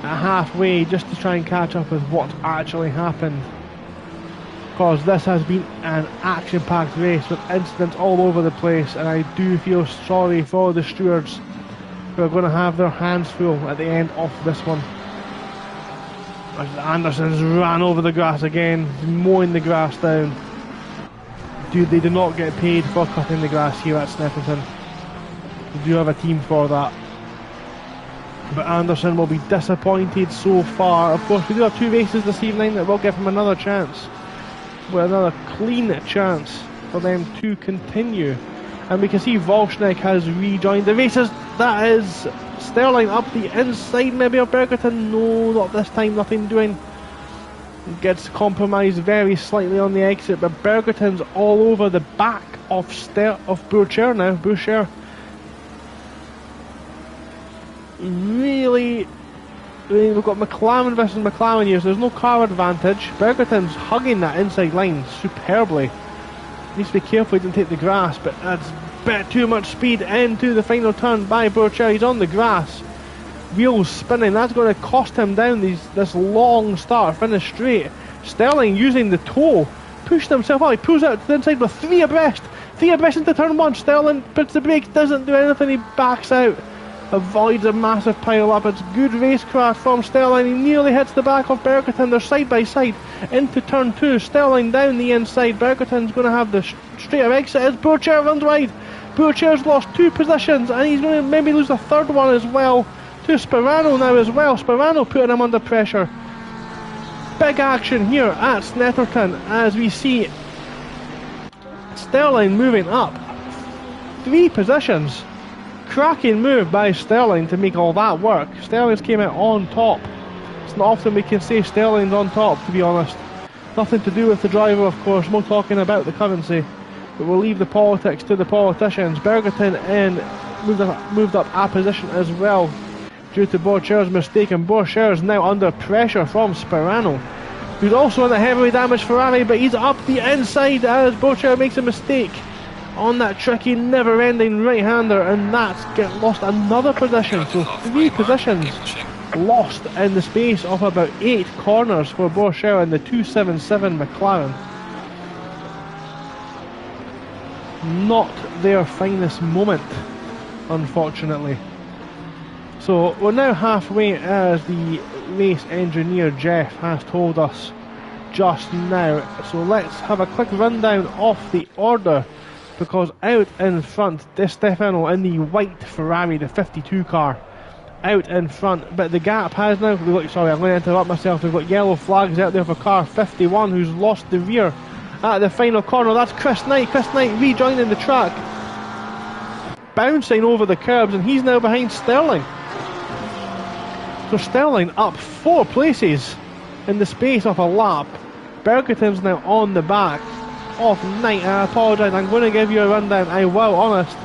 at halfway just to try and catch up with what actually happened. Because this has been an action-packed race with incidents all over the place, and I do feel sorry for the stewards who are going to have their hands full at the end of this one. As Anderson's ran over the grass again, mowing the grass down. Dude, they do not get paid for cutting the grass here at Snetterton. We do have a team for that. But Anderson will be disappointed so far. Of course, we do have 2 races this evening that will give him another chance. With another clean chance for them to continue. And we can see Volchnik has rejoined the races. That is Sterling up the inside maybe of Bergerton. No, not this time, nothing doing. Gets compromised very slightly on the exit, but Bergerton's all over the back of Bourchier now. Bourchier really, we've got McLaren versus McLaren here, so there's no car advantage. Bergerton's hugging that inside line superbly. Needs to be careful he doesn't take the grass, but that's a bit too much speed into the final turn by Bourchier. He's on the grass. Wheels spinning, that's going to cost him down this long start finish straight. Sterling using the toe, pushed himself out, he pulls out to the inside with 3 abreast into turn 1. Sterling puts the brakes, doesn't do anything, he backs out, avoids a massive pile up. It's good racecraft from Sterling. He nearly hits the back of Bergerton. They're side by side into turn 2. Sterling down the inside. Bergerton's going to have the straighter exit as Bourchier runs wide. Bourchier's lost 2 positions and he's going to maybe lose a third one as well to Sperano now as well. Sperano putting him under pressure. Big action here at Snetterton as we see Sterling moving up 3 positions. Cracking move by Sterling to make all that work. Sterling's came out on top. It's not often we can say Sterling's on top, to be honest. Nothing to do with the driver, of course, more talking about the currency. But we'll leave the politics to the politicians. Bergerton moved up a position as well due to Bourchier's mistake, and Bourchier is now under pressure from Sperano, who's also in a heavily damaged Ferrari, but he's up the inside as Bourchier makes a mistake on that tricky never-ending right-hander, and that's lost another position. So 3 positions lost in the space of about 8 corners for Bourchier in the 277 McLaren. Not their finest moment, unfortunately. So we're now halfway, as the race engineer Jeff has told us just now. So let's have a quick rundown of the order, because out in front, Di Stefano in the white Ferrari, the 52 car, out in front, but the gap has now, sorry, I'm going to interrupt myself, we've got yellow flags out there for car 51 who's lost the rear at the final corner. That's Chris Knight rejoining the track, bouncing over the curbs, and he's now behind Sterling. So Sterling up 4 places in the space of a lap. Bergerton's now on the back of Knight. I apologise, I'm going to give you a rundown, I will, honest.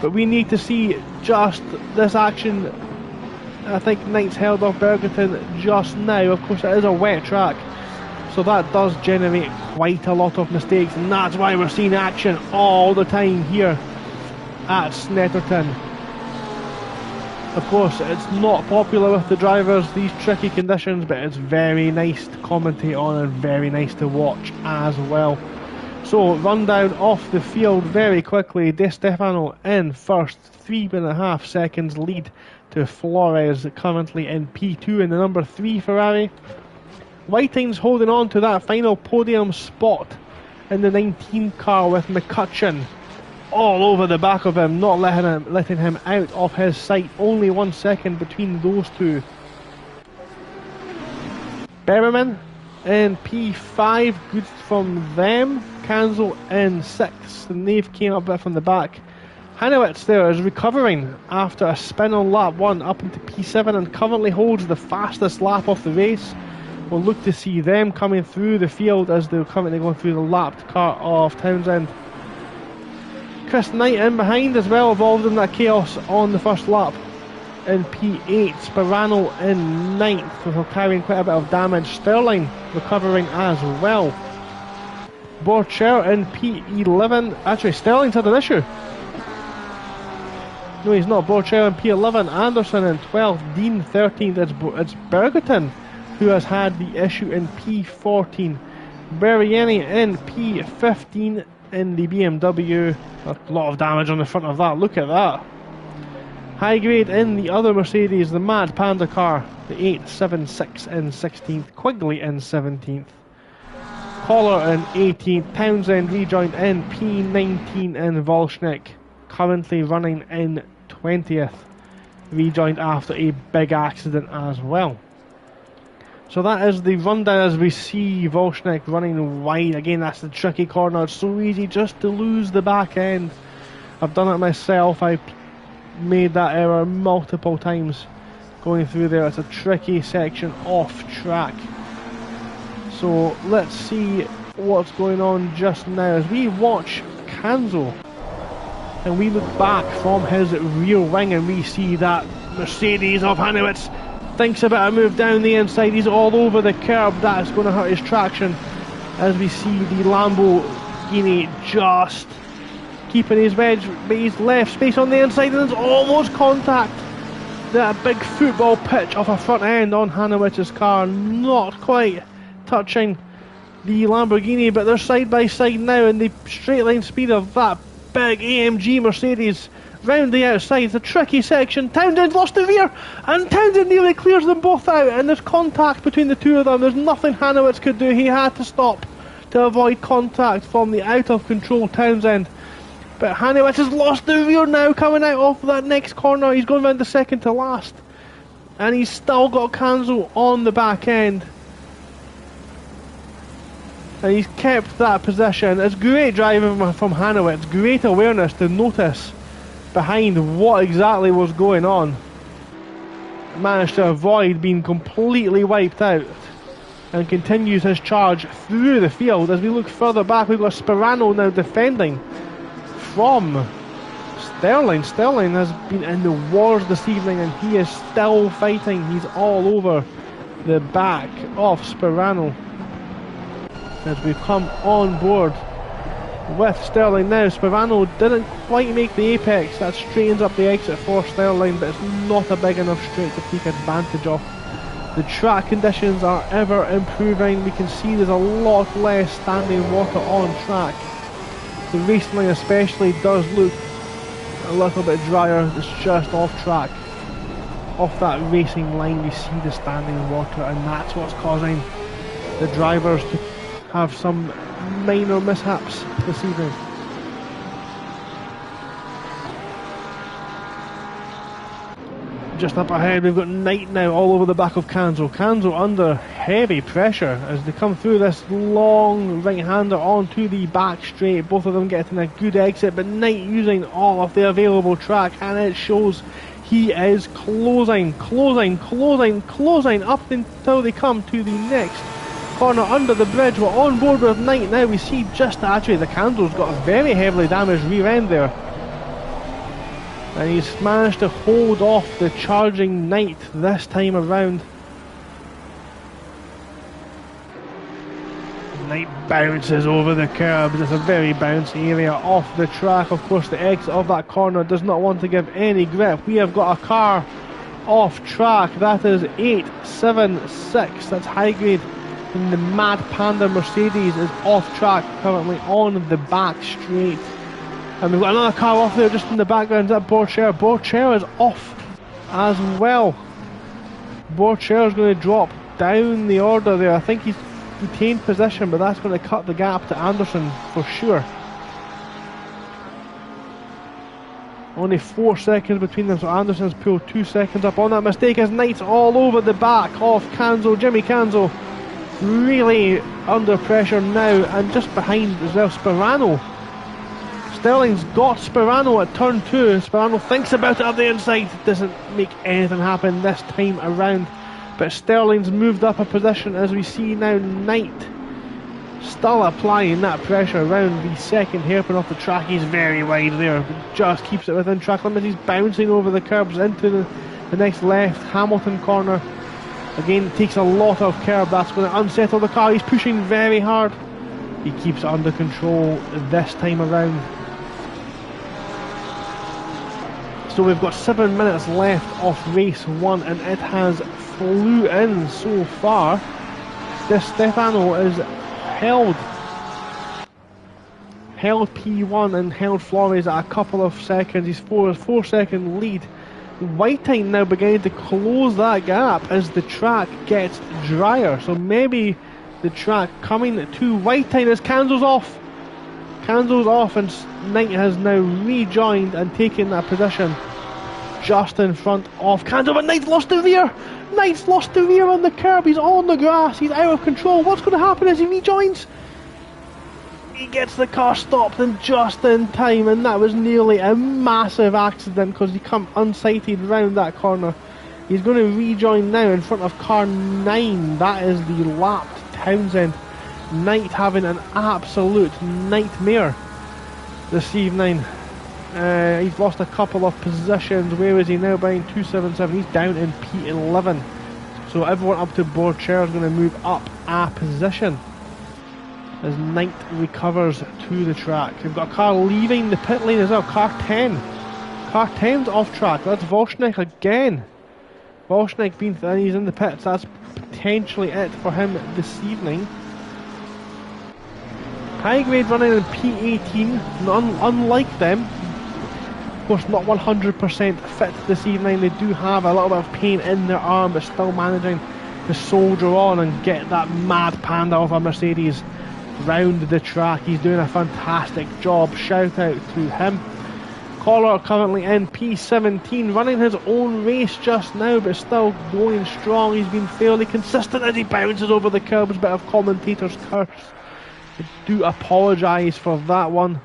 But we need to see just this action. I think Knight's held off Bergerton just now. Of course, it is a wet track, so that does generate quite a lot of mistakes, and that's why we're seeing action all the time here at Snetterton. Of course, it's not popular with the drivers, these tricky conditions, but it's very nice to commentate on and very nice to watch as well. So, rundown off the field very quickly. De Stefano in first, 3.5 seconds lead to Flores, currently in P2 in the number 3 Ferrari. Whiting's holding on to that final podium spot in the 19 car with McCutcheon all over the back of him, not letting him out of his sight. Only 1 second between those two. Berriman in P5, good from them. Kanzo in 6th, and they've came up a bit from the back. Hanowitz there is recovering after a spin on lap 1 up into P7 and currently holds the fastest lap of the race. We'll look to see them coming through the field as they're currently going through the lapped car of Townsend. Chris Knight in behind as well, involved in that chaos on the first lap. In P8, Sperano in 9th, with carrying quite a bit of damage. Sterling recovering as well. Borcher in P11. Actually, Sterling's had an issue. No, he's not. Borcher in P11. Anderson in 12th. Dean 13th. It's Bergerton who has had the issue in P14. Berrieni in P15 in the BMW. A lot of damage on the front of that. Look at that. High grade in the other Mercedes, the Mad Panda car. The 876 in 16th. Quigley in 17th. Collar in 18th. Townsend rejoined in P19 in Volchnik. Currently running in 20th. Rejoined after a big accident as well. So that is the rundown as we see Volchnik running wide. Again, that's the tricky corner. It's so easy just to lose the back end. I've done it myself. I made that error multiple times going through there. It's a tricky section off track. So let's see what's going on just now as we watch Kanzo and we look back from his rear wing and we see that Mercedes of Hanowitz thinks about a move down the inside. He's all over the curb. That's going to hurt his traction as we see the Lamborghini just keeping his wedge, but he's left space on the inside and there's almost contact. That big football pitch off a front end on Hanowitz's car, not quite touching the Lamborghini, but they're side by side now in the straight line speed of that big AMG Mercedes. Round the outside, it's a tricky section. Townsend lost the rear and Townsend nearly clears them both out, and there's contact between the two of them. There's nothing Hanowitz could do. He had to stop to avoid contact from the out of control Townsend. But Hanowitz has lost the rear now, coming out of that next corner. He's going round the second to last. And he's still got Kanzo on the back end. And he's kept that position. It's great driving from Hanowitz. Great awareness to notice behind what exactly was going on. Managed to avoid being completely wiped out. And continues his charge through the field. As we look further back, we've got Sperano now defending from Sterling. Sterling has been in the wars this evening and he is still fighting. He's all over the back of Sperano as we've come on board with Sterling now. Sperano didn't quite make the apex. That straightens up the exit for Sterling, but it's not a big enough straight to take advantage of. The track conditions are ever improving. We can see there's a lot less standing water on track. The racing line especially does look a little bit drier. It's just off track. Off that racing line we see the standing water, and that's what's causing the drivers to have some minor mishaps this evening. Just up ahead we've got Knight now all over the back of Kanzo. Kanzo under heavy pressure as they come through this long right-hander onto the back straight. Both of them getting a good exit, but Knight using all of the available track, and it shows he is closing up until they come to the next corner under the bridge. We're on board with Knight now. We see just actually the Kanzo's got a very heavily damaged rear end there. And he's managed to hold off the charging Knight this time around. Knight bounces over the curbs. It's a very bouncy area off the track. Of course, the exit of that corner does not want to give any grip. We have got a car off track. That is 876. That's high grade. And the Mad Panda Mercedes is off track currently on the back straight. And we've got another car off there just in the background. That Borcher. Borcher is off as well. Borcher is going to drop down the order there. I think he's retained position, but that's going to cut the gap to Anderson for sure. Only 4 seconds between them, so Anderson's pulled 2 seconds up on that mistake as Knight's all over the back of Canzo. Jimmy Canzo really under pressure now, and just behind as well Sperano. Sterling's got Sperano at turn 2. Sperano thinks about it up the inside, doesn't make anything happen this time around. But Sterling's moved up a position as we see now. Knight still applying that pressure around the second hairpin off the track. He's very wide there, but just keeps it within track limits. He's bouncing over the curbs into the next left Hamilton corner. Again, it takes a lot of curb. That's going to unsettle the car. He's pushing very hard. He keeps it under control this time around. So we've got 7 minutes left of race 1, and it has flew in so far. Di Stefano is held P1 and held Flores at a couple of seconds. He's 4 second lead. Whiting now beginning to close that gap as the track gets drier. So maybe the track coming to Whiting as Canzo's off. Canzo's off, and Knight has now rejoined and taken that position just in front of Canzo. But Knight's lost the rear. Knight's lost the rear on the curb. He's on the grass. He's out of control. What's going to happen as he rejoins? He gets the car stopped and just in time, and that was nearly a massive accident because he come unsighted round that corner. He's going to rejoin now in front of car 9. That is the lapped Townsend. Knight having an absolute nightmare this evening. He's lost a couple of positions. Where is he now? Behind 277. He's down in P11. So everyone up to Borcher is going to move up a position as Knight recovers to the track. We've got a car leaving the pit lane as well. Car 10. Car 10's off track. That's Volchnik again. Volchnik being he's in the pits. That's potentially it for him this evening. High grade running in P18. Unlike them, of course, not 100% fit this evening. They do have a little bit of pain in their arm, but still managing to soldier on and get that Mad Panda of a Mercedes round the track. He's doing a fantastic job. Shout out to him. Collar currently in P17, running his own race just now, but still going strong. He's been fairly consistent as he bounces over the curbs. Bit of commentator's curse. I do apologise for that one.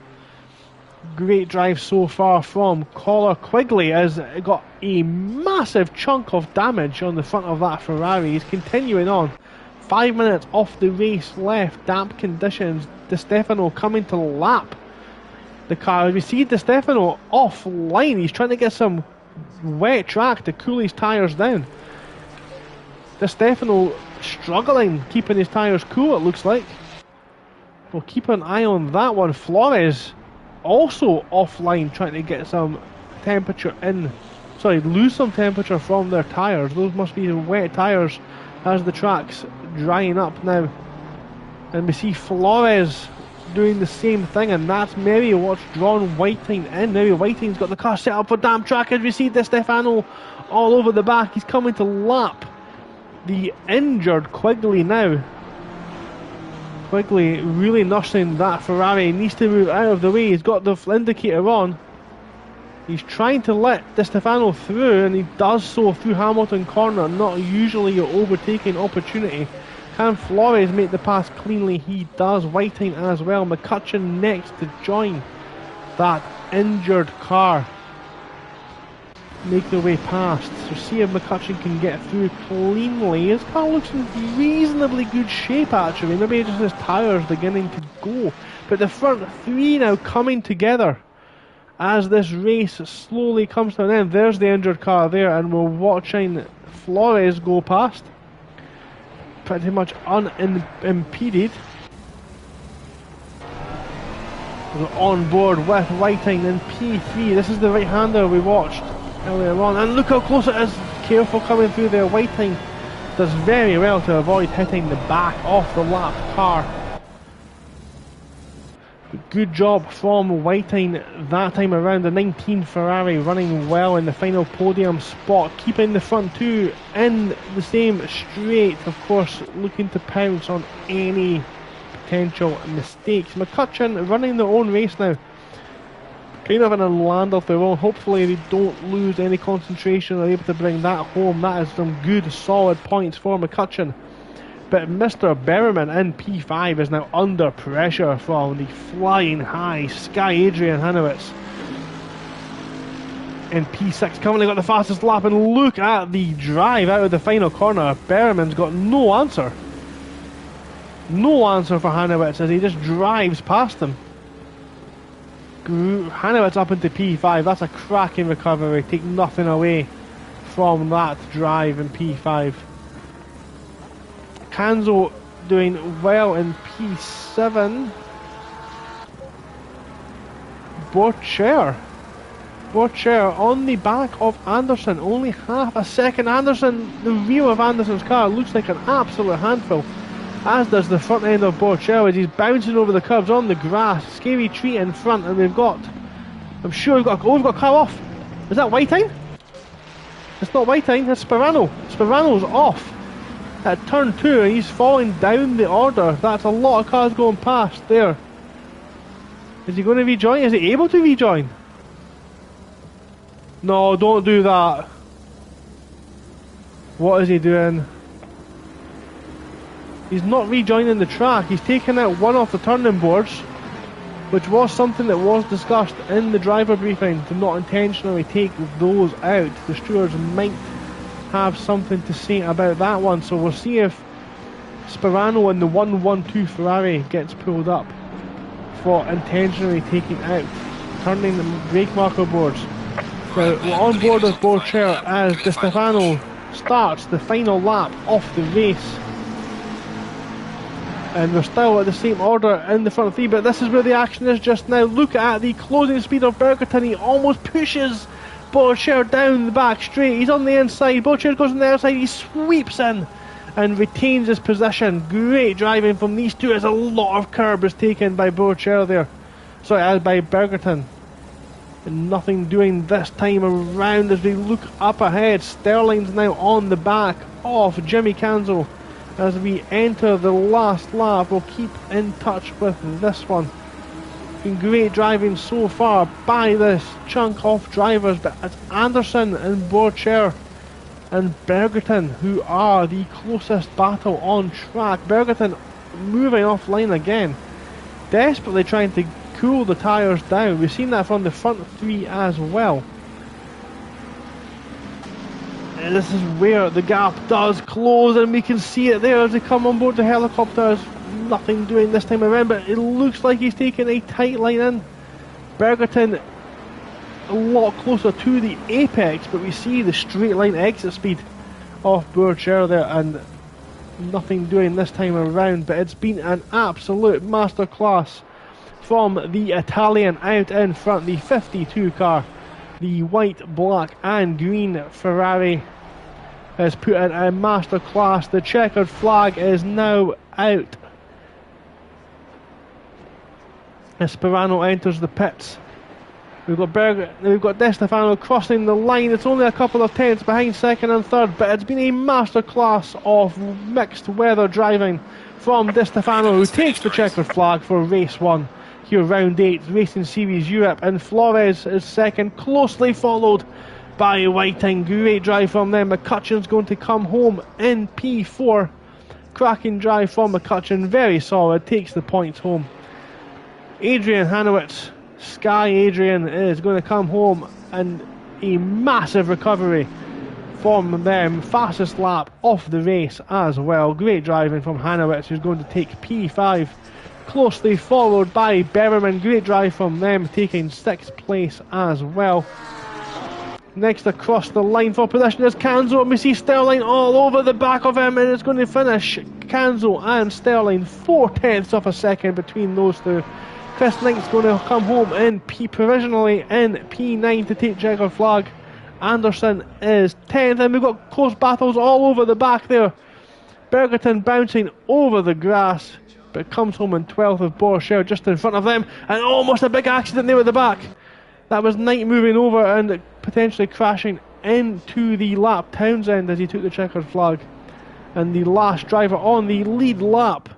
Great drive so far from Collar. Quigley has got a massive chunk of damage on the front of that Ferrari. He's continuing on. 5 minutes off the race left. Damp conditions. Di Stefano coming to lap the car. We see Di Stefano offline. He's trying to get some wet track to cool his tyres down. Di Stefano struggling keeping his tyres cool, it looks like. We'll keep an eye on that one. Flores also offline trying to get some temperature in. Sorry, lose some temperature from their tyres. Those must be the wet tyres as the track's drying up now. And we see Flores doing the same thing, and that's maybe what's drawn Whiting in. Maybe Whiting's got the car set up for damp track as we see Di Stefano all over the back. He's coming to lap the injured Quigley now. Quigley really nursing that Ferrari. He needs to move out of the way. He's got the indicator on. He's trying to let Di Stefano through, and he does so through Hamilton corner. Not usually your overtaking opportunity. Can Flores make the pass cleanly? He does. Whiting as well. McCutcheon next to join that injured car. Make their way past. So see if McCutcheon can get through cleanly. His car looks in reasonably good shape actually. Maybe just his tyres beginning to go. But the front three now coming together as this race slowly comes to an end. There's the injured car there, and we're watching Flores go past, pretty much unimpeded. We're on board with Whiting in P3. This is the right-hander we watched earlier on, and look how close it is. Careful coming through there. Whiting does very well to avoid hitting the back of the lap car. Good job from Whiting that time around. The 19 Ferrari running well in the final podium spot, keeping the front two in the same straight, of course looking to pounce on any potential mistakes. McCutcheon running their own race now, kind of in a land of their own. Hopefully they don't lose any concentration, they're able to bring that home. That is some good solid points for McCutcheon. But Mr. Berriman in P5 is now under pressure from the flying high Sky Adrian Hanowitz in P6, currently got the fastest lap, and look at the drive out of the final corner. Berriman's got no answer. No answer for Hanowitz as he just drives past him. Hanowitz up into P5, that's a cracking recovery, take nothing away from that drive in P5. Kanzo doing well in P7. Borcher on the back of Anderson, only half a second. Anderson, the rear of Anderson's car looks like an absolute handful, as does the front end of Borcher as he's bouncing over the curbs on the grass. Scary treat in front, and we've got, I'm sure we've got a car off. Is that Whiting? It's not Whiting, it's Sperano. Sperano's off at turn 2 and he's falling down the order. That's a lot of cars going past there. Is he going to rejoin? Is he able to rejoin? No, don't do that. What is he doing? He's not rejoining the track. He's taken out one of the turning boards, which was something that was discussed in the driver briefing, to not intentionally take those out. The stewards might have something to say about that one, so we'll see if Sperano in the 112 Ferrari gets pulled up for intentionally taking out turning the brake marker boards. So we're on board with Borcher as Di Stefano starts the final lap of the race, and we're still at the same order in the front three, but this is where the action is just now. Look at the closing speed of Bergerton. He almost pushes Borcher down the back straight. He's on the inside. Borcher goes on the outside. He sweeps in and retains his position. Great driving from these two as a lot of curb is taken by Borcher there. Sorry, by Bergerton. And nothing doing this time around as we look up ahead. Sterling's now on the back of Jimmy Canzo as we enter the last lap. We'll keep in touch with this one. Been great driving so far by this chunk of drivers, but it's Anderson and Borcher and Bergerton who are the closest battle on track. Bergerton moving offline again, desperately trying to cool the tyres down. We've seen that from the front three as well. And this is where the gap does close, and we can see it there as they come on board the helicopters. Nothing doing this time around, but it looks like he's taking a tight line in. Bergerton a lot closer to the apex, but we see the straight line exit speed of Borcher there, and nothing doing this time around. But it's been an absolute masterclass from the Italian out in front. The 52 car, the white, black and green Ferrari, has put in a masterclass. The checkered flag is now out. Sperano enters the pits. We've got Di Stefano crossing the line. It's only a couple of tenths behind second and third, but it's been a masterclass of mixed weather driving from Di Stefano, who takes the checkered flag for race 1 here, round 8, Racing Series Europe, and Flores is second, closely followed by Whiting. Great drive from them. McCutcheon's going to come home in P4. Cracking drive from McCutcheon, very solid, takes the points home. Adrian Hanowitz, Sky Adrian, is going to come home, and a massive recovery from them. Fastest lap of the race as well. Great driving from Hanowitz, who's going to take P5. closely followed by Berberman. Great drive from them, taking 6th place as well. Next across the line for position is Canzo, and we see Sterling all over the back of him, and it's going to finish Canzo and Sterling 4/10 of a second between those two. Chris Knight's going to come home in provisionally in P9 to take checkered flag. Anderson is 10th, and we've got close battles all over the back there. Bergerton bouncing over the grass, but comes home in 12th with Borchel just in front of them, and almost a big accident there at the back. That was Knight moving over and potentially crashing into the lap Townsend as he took the checkered flag. And the last driver on the lead lap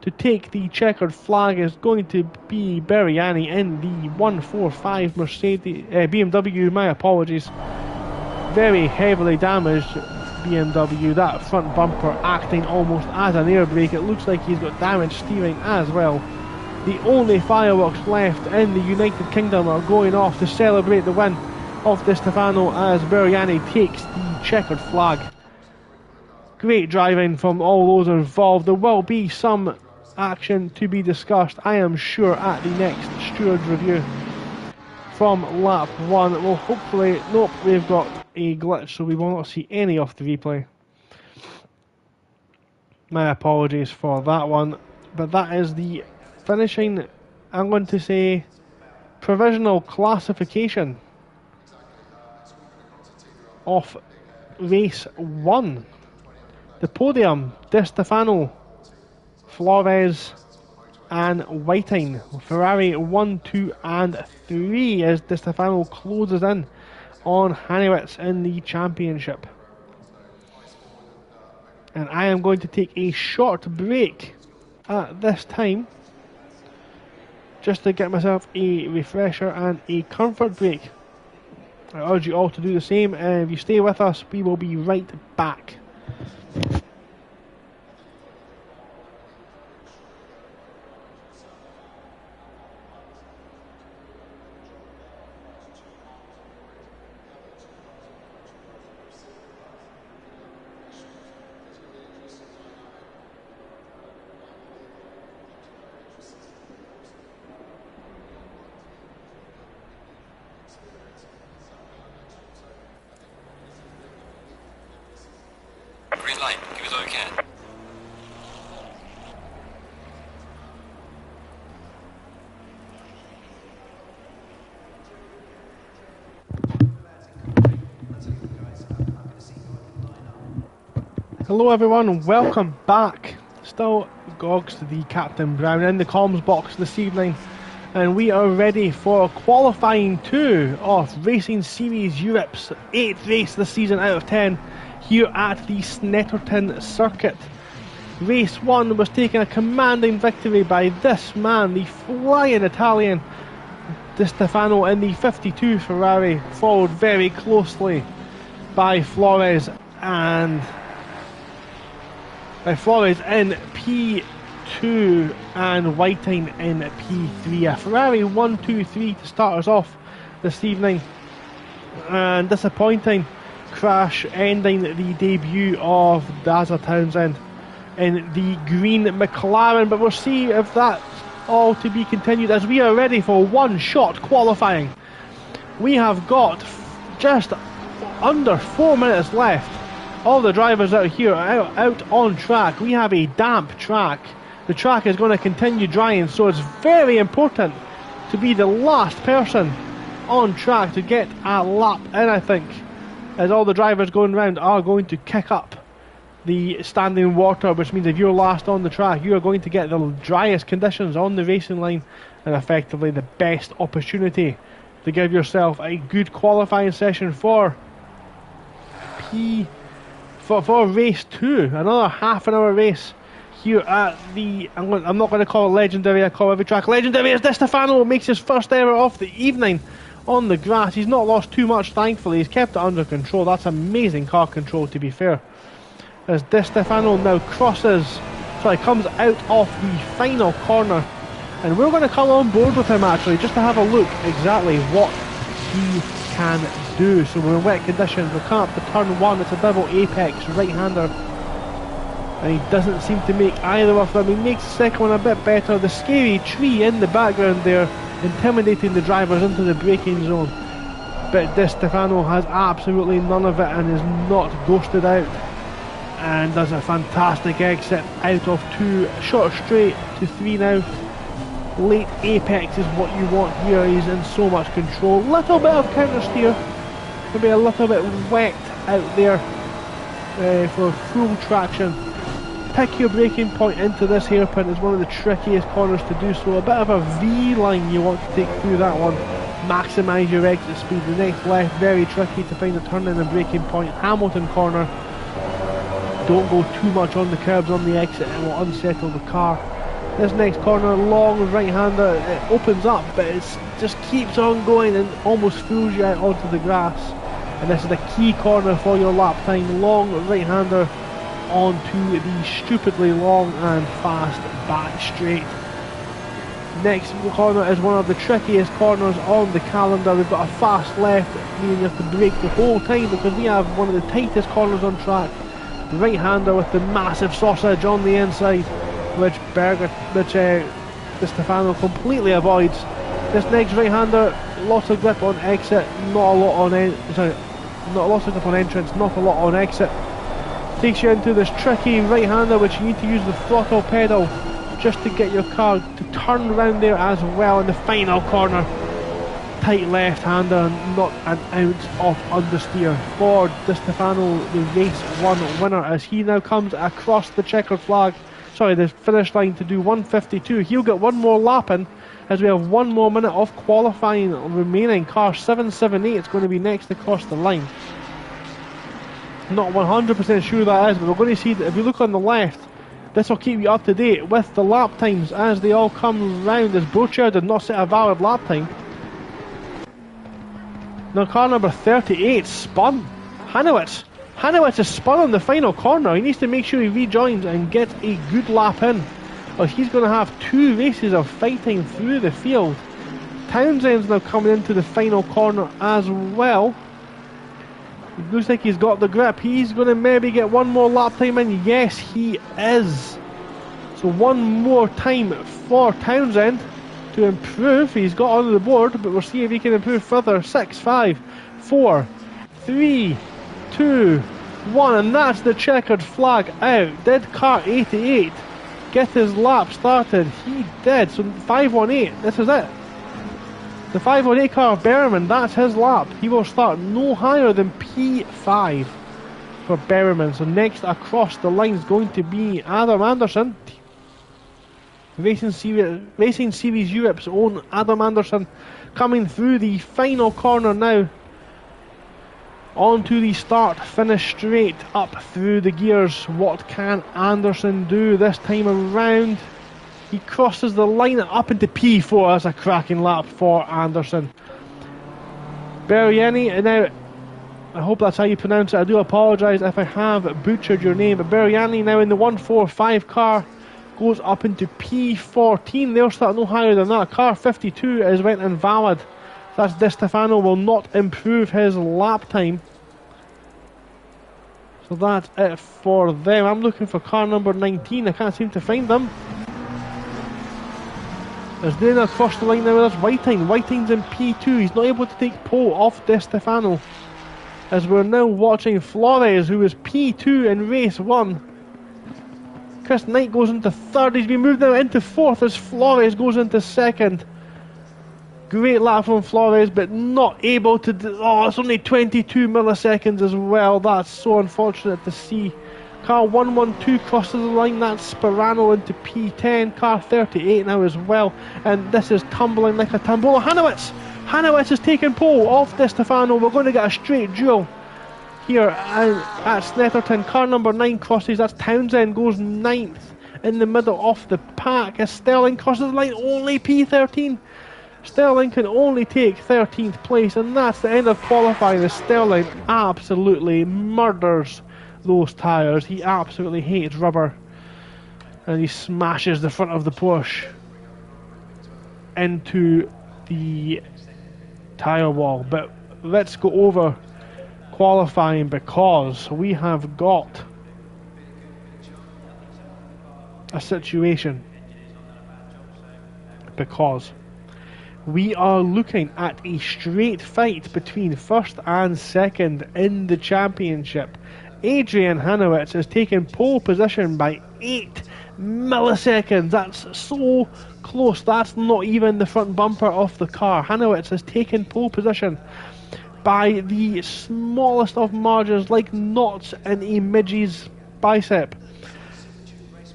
to take the checkered flag is going to be Beriani in the 145 Mercedes BMW. My apologies. Very heavily damaged BMW. That front bumper acting almost as an air brake. It looks like he's got damaged steering as well. The only fireworks left in the United Kingdom are going off to celebrate the win of Di Stefano as Beriani takes the checkered flag. Great driving from all those involved. There will be some action to be discussed, I am sure, at the next stewards review from lap 1. Well, hopefully, nope, we've got a glitch, so we will not see any of the replay. My apologies for that one, but that is the finishing, I'm going to say, provisional classification of race 1. The podium, Di Stefano, Flores and Whiting. Ferrari 1, 2 and 3 as Di Stefano closes in on Haniewicz in the championship. And I am going to take a short break at this time just to get myself a refresher and a comfort break. I urge you all to do the same, and if you stay with us, we will be right back.
Green light, give us all you can.
Hello everyone, welcome back. Still Gogs, the Captain Brown, in the comms box this evening, and we are ready for qualifying 2 of Racing Series Europe's 8th race this season out of 10 here at the Snetterton circuit. Race 1 was taking a commanding victory by this man, the flying Italian Di Stefano in the 52 Ferrari, followed very closely by Flores in P2 and Whiting in P3. A Ferrari 1, 2, 3 to start us off this evening, and disappointing crash ending the debut of Dazza Townsend in the green McLaren, but we'll see if that's all to be continued as we are ready for one-shot qualifying. We have got just under 4 minutes left. All the drivers out here are out on track. We have a damp track. The track is going to continue drying, so it's very important to be the last person on track to get a lap in, I think, as all the drivers going around are going to kick up the standing water, which means if you're last on the track, you are going to get the driest conditions on the racing line and effectively the best opportunity to give yourself a good qualifying session for race 2, another half an hour race here at the, I'm not going to call it legendary, I call every track legendary, as Di Stefano makes his first error of the evening on the grass. He's not lost too much, thankfully. He's kept it under control. That's amazing car control, to be fair. As Di Stefano now comes out of the final corner, and we're going to come on board with him actually, just to have a look exactly what he can do. So we're in wet conditions. We're coming up to turn 1. It's a double apex right-hander. and he doesn't seem to make either of them. He makes the second one a bit better. The scary tree in the background there, intimidating the drivers into the braking zone. But Di Stefano has absolutely none of it and is not ghosted out, and does a fantastic exit out of 2, short straight to 3 now. Late apex is what you want here. He's in so much control. Little bit of counter steer, maybe a little bit wet out there for full traction. Pick your braking point into this hairpin is one of the trickiest corners to do so. A bit of a V line you want to take through that one. Maximise your exit speed. The next left, very tricky to find a turn in a braking point. Hamilton corner. Don't go too much on the curbs on the exit, it will unsettle the car. This next corner, long right-hander, it opens up, but it just keeps on going and almost fools you out onto the grass. And this is the key corner for your lap time. Long right-hander onto the stupidly long and fast back straight. Next corner is one of the trickiest corners on the calendar. We've got a fast left, meaning you have to brake the whole time because we have one of the tightest corners on track. Right-hander with the massive sausage on the inside, which Di Stefano completely avoids. This next right-hander, lots of grip on exit, not a lot on not a lot of grip on entrance, not a lot on exit. Takes you into this tricky right-hander, which you need to use the throttle pedal just to get your car to turn around there as well. In the final corner, tight left-hander, not an ounce of understeer for Di Stefano, the race 1 winner, as he now comes across the checkered flag, sorry, the finish line to do 1:52. He'll get one more lap in as we have 1 more minute of qualifying remaining. Car 778 is going to be next across the line. Not 100% sure that is, but we're going to see that if you look on the left, this will keep you up to date with the lap times as they all come round, as Boucher did not set a valid lap time. Now car number 38 spun. Hanowitz is spun on the final corner. He needs to make sure he rejoins and gets a good lap in, or he's going to have 2 races of fighting through the field. Townsend's now coming into the final corner as well. It looks like he's got the grip. He's going to maybe get 1 more lap time in. Yes, he is. So 1 more time for Townsend to improve. He's got on the board, but we'll see if he can improve further. 6, 5, 4, 3, 2, 1, and that's the checkered flag out. Did car 88 get his lap started? He did. So 518, this is it. The 518 car of Berriman, that's his lap. He will start no higher than P5 for Berriman. So next across the line is going to be Adam Anderson. Racing Series Europe's own Adam Anderson coming through the final corner now. Onto the start, finish straight up through the gears. What can Anderson do this time around? He crosses the line up into P4. That's a cracking lap for Anderson. Berriani, now I hope that's how you pronounce it. I do apologise if I have butchered your name. But Berriani now in the 145 car goes up into P14. They'll start no higher than that. Car 52 is went invalid. That's Di Stefano will not improve his lap time. So that's it for them. I'm looking for car number 19. I can't seem to find them. As they now cross the line now, that's Whiting. Whiting's in P2. He's not able to take pole off Di Stefano. As we're now watching Flores, who is P2 in race 1. Chris Knight goes into 3rd. He's been moved now into 4th as Flores goes into 2nd. Great lap from Flores, but not able to oh, it's only 22 milliseconds as well. That's so unfortunate to see. Car 112 crosses the line. That's Sperano into P10. Car 38 now as well. And this is tumbling like a tambola. Hanowitz is taking pole off Di Stefano. We're going to get a straight duel here at Snetterton. Car number 9 crosses. That's Townsend goes 9th in the middle of the pack as Sterling crosses the line. Only P13. Sterling can only take 13th place, and that's the end of qualifying as Sterling absolutely murders those tyres. He absolutely hates rubber, and he smashes the front of the Porsche into the tyre wall. But let's go over qualifying, because we have got a situation, because we are looking at a straight fight between first and second in the championship. Adrian Hanowitz has taken pole position by 8 milliseconds. That's so close. That's not even the front bumper of the car. Hanowitz has taken pole position by the smallest of margins, like knots in a midgie's bicep.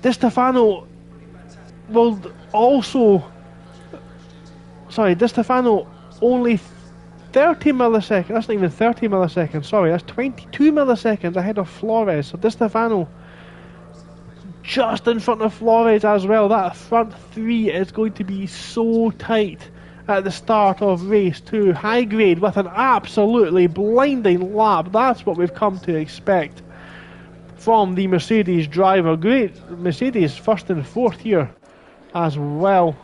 Di Stefano will also... Di Stefano only 30 milliseconds, that's not even 30 milliseconds, sorry, that's 22 milliseconds ahead of Flores. So Di Stefano just in front of Flores as well. That front three is going to be so tight at the start of race 2. High grade with an absolutely blinding lap. That's what we've come to expect from the Mercedes driver. Great Mercedes first and fourth here as well.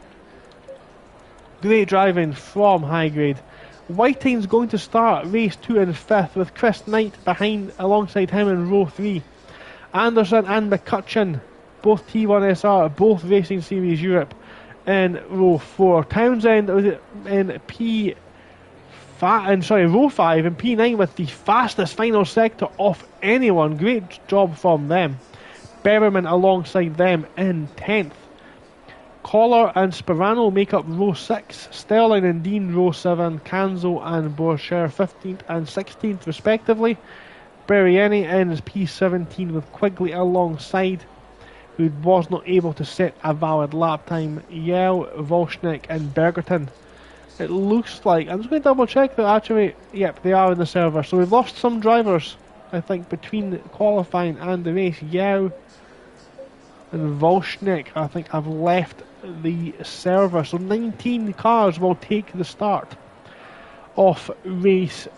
Great driving from high grade. Whiting's going to start race 2 in 5th with Chris Knight alongside him in row 3. Anderson and McCutcheon, both T1SR, both Racing Series Europe, in row 4. Townsend in row 5 and P9 with the fastest final sector of anyone. Great job from them. Berberman alongside them in 10th. Collar and Sperano make up row 6, Sterling and Dean row 7, Canzo and Borcher 15th and 16th respectively. Berrieni in P17 with Quigley alongside, who was not able to set a valid lap time. Yell, Volchnik and Bergerton. It looks like, I'm just going to double check that actually, yep, they are in the server. So we've lost some drivers, I think, between qualifying and the race. Yao and Volchnik, I think, have left the server. So 19 cars will take the start of race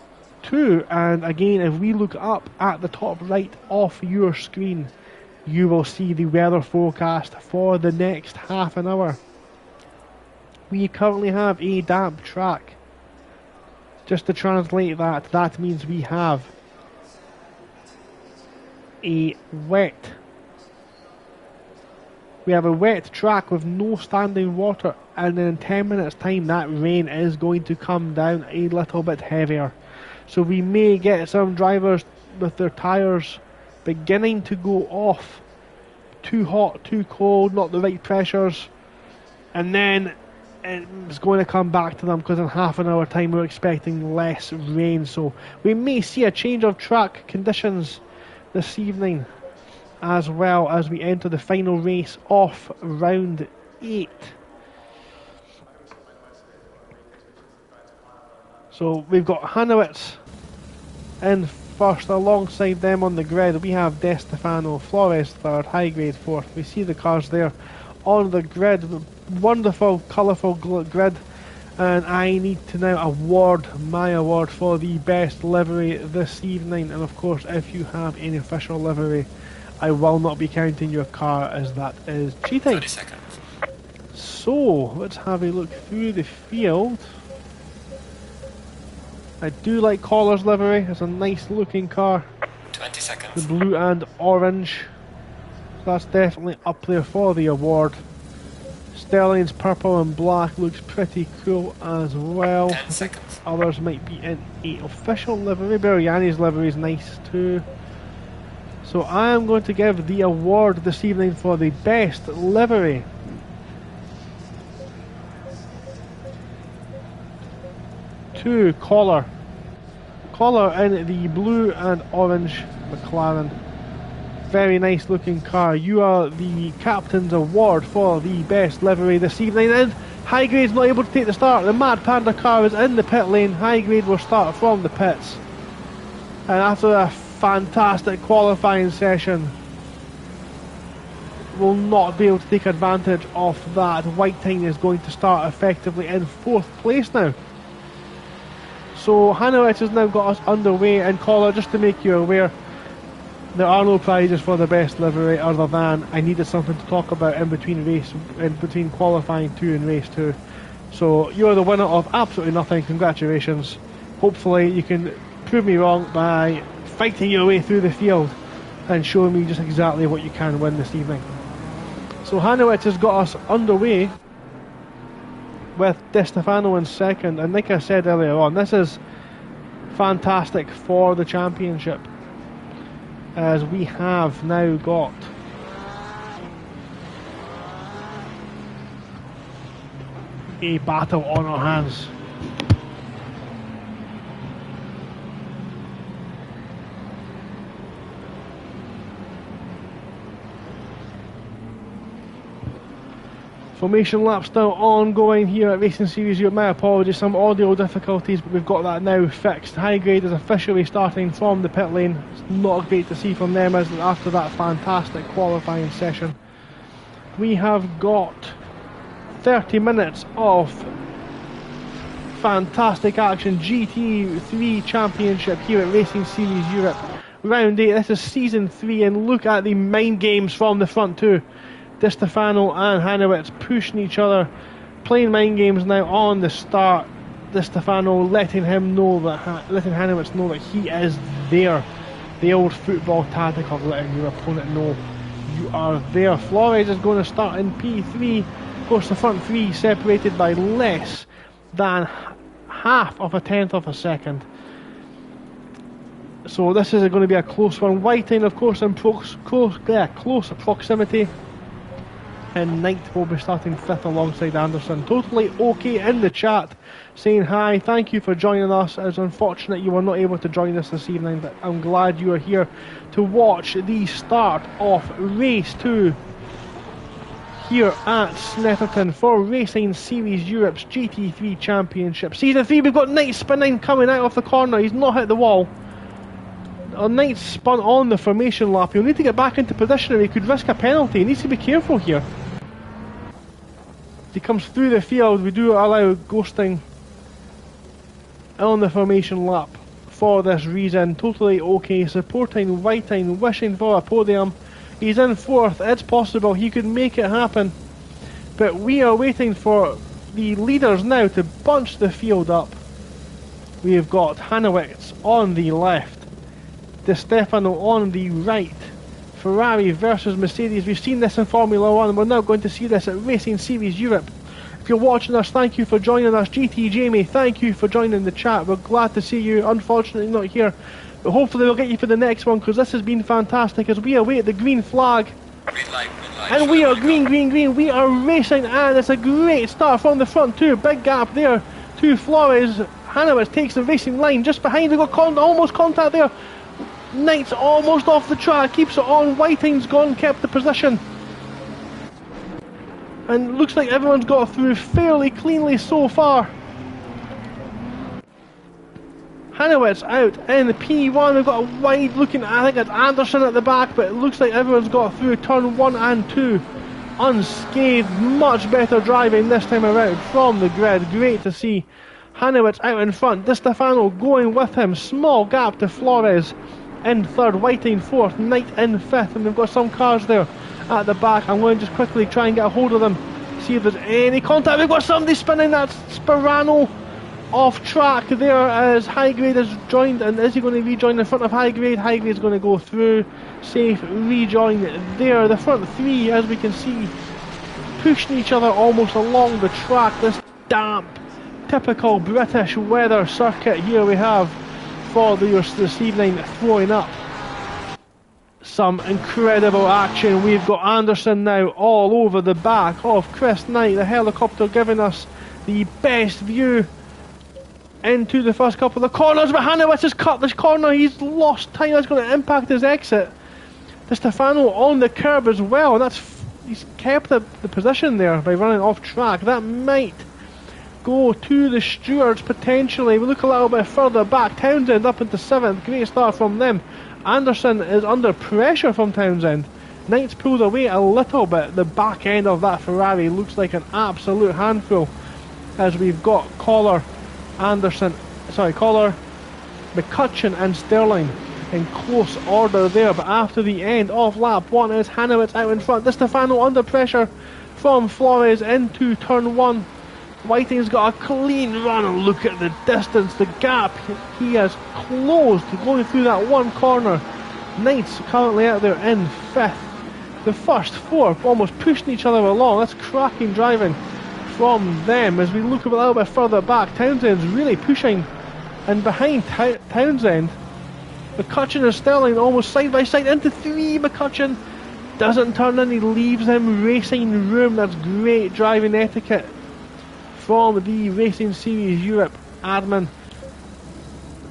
2. And again, if we look up at the top right of your screen, you will see the weather forecast for the next half an hour. We currently have a damp track. Just to translate that, that means we have a wet track with no standing water, and in 10 minutes time that rain is going to come down a little bit heavier. So we may get some drivers with their tyres beginning to go off. Too hot, too cold, not the right pressures, and then it's going to come back to them, because in half an hour time we're expecting less rain. So we may see a change of track conditions this evening, as well as we enter the final race of round 8. So we've got Hanowitz in first. Alongside them on the grid we have Di Stefano, Flores third, High Grade fourth. We see the cars there on the grid. Wonderful, colourful grid. And I need to now award my award for the best livery this evening. And of course, if you have any official livery, I will not be counting your car, as that is cheating.
30 seconds.
So, let's have a look through the field. I do like Collar's livery. It's a nice looking car.
20 seconds.
The blue and orange. So that's definitely up there for the award. Sterling's purple and black looks pretty cool as well.
10 seconds.
Others might be in a official livery. Berriani's livery is nice too. So I am going to give the award this evening for the best livery to Collar. Collar in the blue and orange McLaren. Very nice looking car. You are the captain's award for the best livery this evening. And High Grade's not able to take the start. The Mad Panda car is in the pit lane. High Grade will start from the pits. And after a fantastic qualifying session, will not be able to take advantage of that. Whiting is going to start effectively in 4th place now. So Hanowitz has now got us underway, and Collar, just to make you aware, there are no prizes for the best livery other than I needed something to talk about in between qualifying 2 and race 2. So you're the winner of absolutely nothing. Congratulations. Hopefully you can prove me wrong by fighting your way through the field and showing me just exactly what you can win this evening. So Hanowitz has got us underway with Di Stefano in second, and like I said earlier on, this is fantastic for the championship, as we have now got a battle on our hands. Formation lap still ongoing here at Racing Series Europe. My apologies, some audio difficulties, but we've got that now fixed. High Grade is officially starting from the pit lane. It's not great to see from them as after that fantastic qualifying session. We have got 30 minutes of fantastic action. GT3 Championship here at Racing Series Europe. Round 8, this is Season 3, and look at the mind games from the front two. Di Stefano and Hanowitz pushing each other, playing mind games now on the start. Di Stefano letting Hanowitz know that he is there. The old football tactic of letting your opponent know you are there. Flores is going to start in P3. Of course, the front three separated by less than half of a tenth of a second. So this is going to be a close one. Whiting, of course, in close proximity. And Knight will be starting 5th alongside Anderson. Totally okay in the chat, saying hi, thank you for joining us. It's unfortunate you were not able to join us this evening, but I'm glad you are here to watch the start of race 2 here at Snetterton for Racing Series Europe's GT3 Championship. Season 3, we've got Knight spinning coming out of the corner. He's not hit the wall. Knight spun on the formation lap. He'll need to get back into position or he could risk a penalty. He needs to be careful here. He comes through the field. We do allow ghosting on the formation lap for this reason. Totally okay. Supporting Whiting, wishing for a podium. He's in 4th. It's possible he could make it happen. But we are waiting for the leaders now to bunch the field up. We've got Hanowitz on the left, Di Stefano on the right. Ferrari versus Mercedes. We've seen this in Formula 1 and we're now going to see this at Racing Series Europe. If you're watching us, thank you for joining us. GT Jamie, thank you for joining the chat. We're glad to see you. Unfortunately not here, but hopefully we'll get you for the next one, because this has been fantastic as we await the green flag.
Green light.
And we are green. We are racing, and it's a great start from the front too. Big gap there to Flores. Hanowitz takes the racing line just behind. We've got almost contact there. Knight's almost off the track, keeps it on. Whiting's gone, kept the position. And looks like everyone's got through fairly cleanly so far. Hanowitz out in the P1. We've got a wide looking, I think it's Anderson at the back, but it looks like everyone's got through turn 1 and 2 unscathed. Much better driving this time around from the grid. Great to see. Hanowitz out in front. Di Stefano going with him. Small gap to Flores in 3rd, Whiting 4th, Knight in 5th, and we've got some cars there at the back. I'm going to just quickly try and get a hold of them, see if there's any contact. We've got somebody spinning. That's Sperano off track there as High Grade has joined, and is he going to rejoin in front of High Grade? High Grade's going to go through, safe rejoin there. The front three, as we can see, pushing each other almost along the track. This damp, typical British weather circuit here we have for this evening, throwing up some incredible action. We've got Anderson now all over the back of Chris Knight, the helicopter giving us the best view into the first couple of corners. But Hanowitz has cut this corner, he's lost time, that's going to impact his exit. Di Stefano on the curb as well, and he's kept the position there by running off track. That might go to the stewards potentially. We look a little bit further back. Townsend up into 7th. Great start from them. Anderson is under pressure from Townsend. Knight's pulled away a little bit. The back end of that Ferrari looks like an absolute handful, as we've got Collar, McCutcheon and Sterling in close order there. But after the end of lap 1 is Hanowitz out in front. Di Stefano under pressure from Flores into turn 1. Whiting's got a clean run, and look at the distance, the gap he has closed going through that one corner. Knight's currently out there in 5th. the first four almost pushing each other along. That's cracking driving from them. As we look a little bit further back, Townsend's really pushing, and behind Townsend, McCutcheon and Sterling almost side by side into three. McCutcheon doesn't turn in, he leaves him racing room. That's great driving etiquette from the Racing Series Europe admin,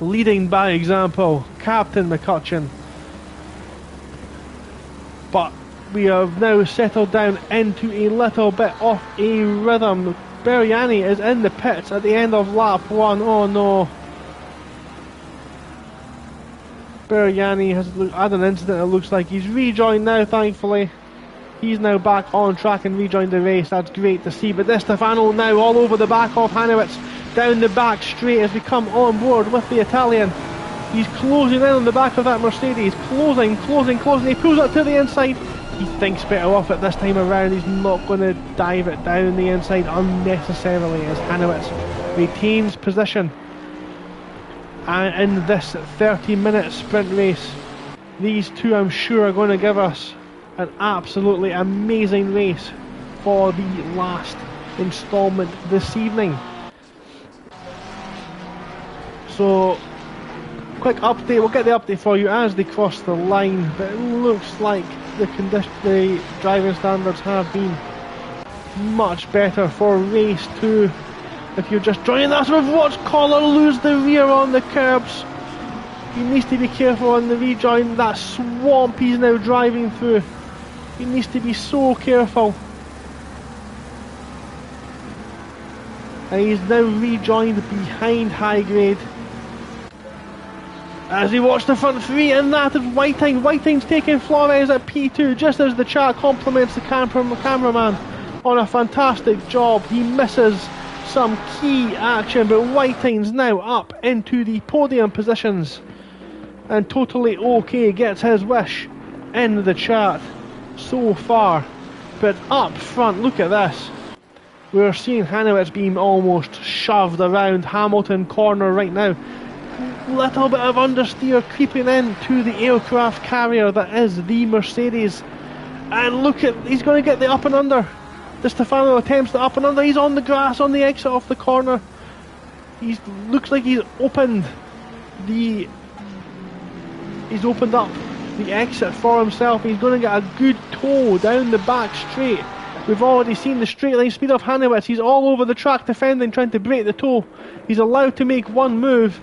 leading by example, Captain McCutcheon. But we have now settled down into a little bit of a rhythm. Berliani is in the pits at the end of lap 1. Oh no. Berliani has had an incident, it looks like. He's rejoined now, thankfully. He's now back on track and rejoined the race. That's great to see. But Di Stefano now all over the back of Hanowitz, down the back straight as we come on board with the Italian. He's closing in on the back of that Mercedes. Closing. He pulls it to the inside. He thinks better of it this time around. He's not going to dive it down the inside unnecessarily as Hanowitz retains position. And in this 30-minute sprint race, these two, I'm sure, are going to give us an absolutely amazing race for the last instalment this evening. So, quick update, we'll get the update for you as they cross the line, but it looks like the driving standards have been much better for race 2. If you're just joining us, we've watched Collar lose the rear on the curbs. He needs to be careful on the rejoin. That swamp he's now driving through, he needs to be so careful. And he's now rejoined behind High Grade. As he watched the front three, and that is Whiting. Whiting's taking Flores at P2 just as the chat compliments the cameraman on a fantastic job. He misses some key action, but Whiting's now up into the podium positions, and Totally OK gets his wish in the chat so far. But up front, look at this. We're seeing Hanowitz being almost shoved around Hamilton corner right now. Little bit of understeer creeping in to the aircraft carrier that is the Mercedes. And look at, he's going to get the up and under. Di Stefano attempts the up and under. He's on the grass on the exit off the corner. Looks like he's opened up the exit for himself. He's going to get a good toe down the back straight. We've already seen the straight line speed of Hanowitz. He's all over the track defending, trying to break the toe. He's allowed to make one move.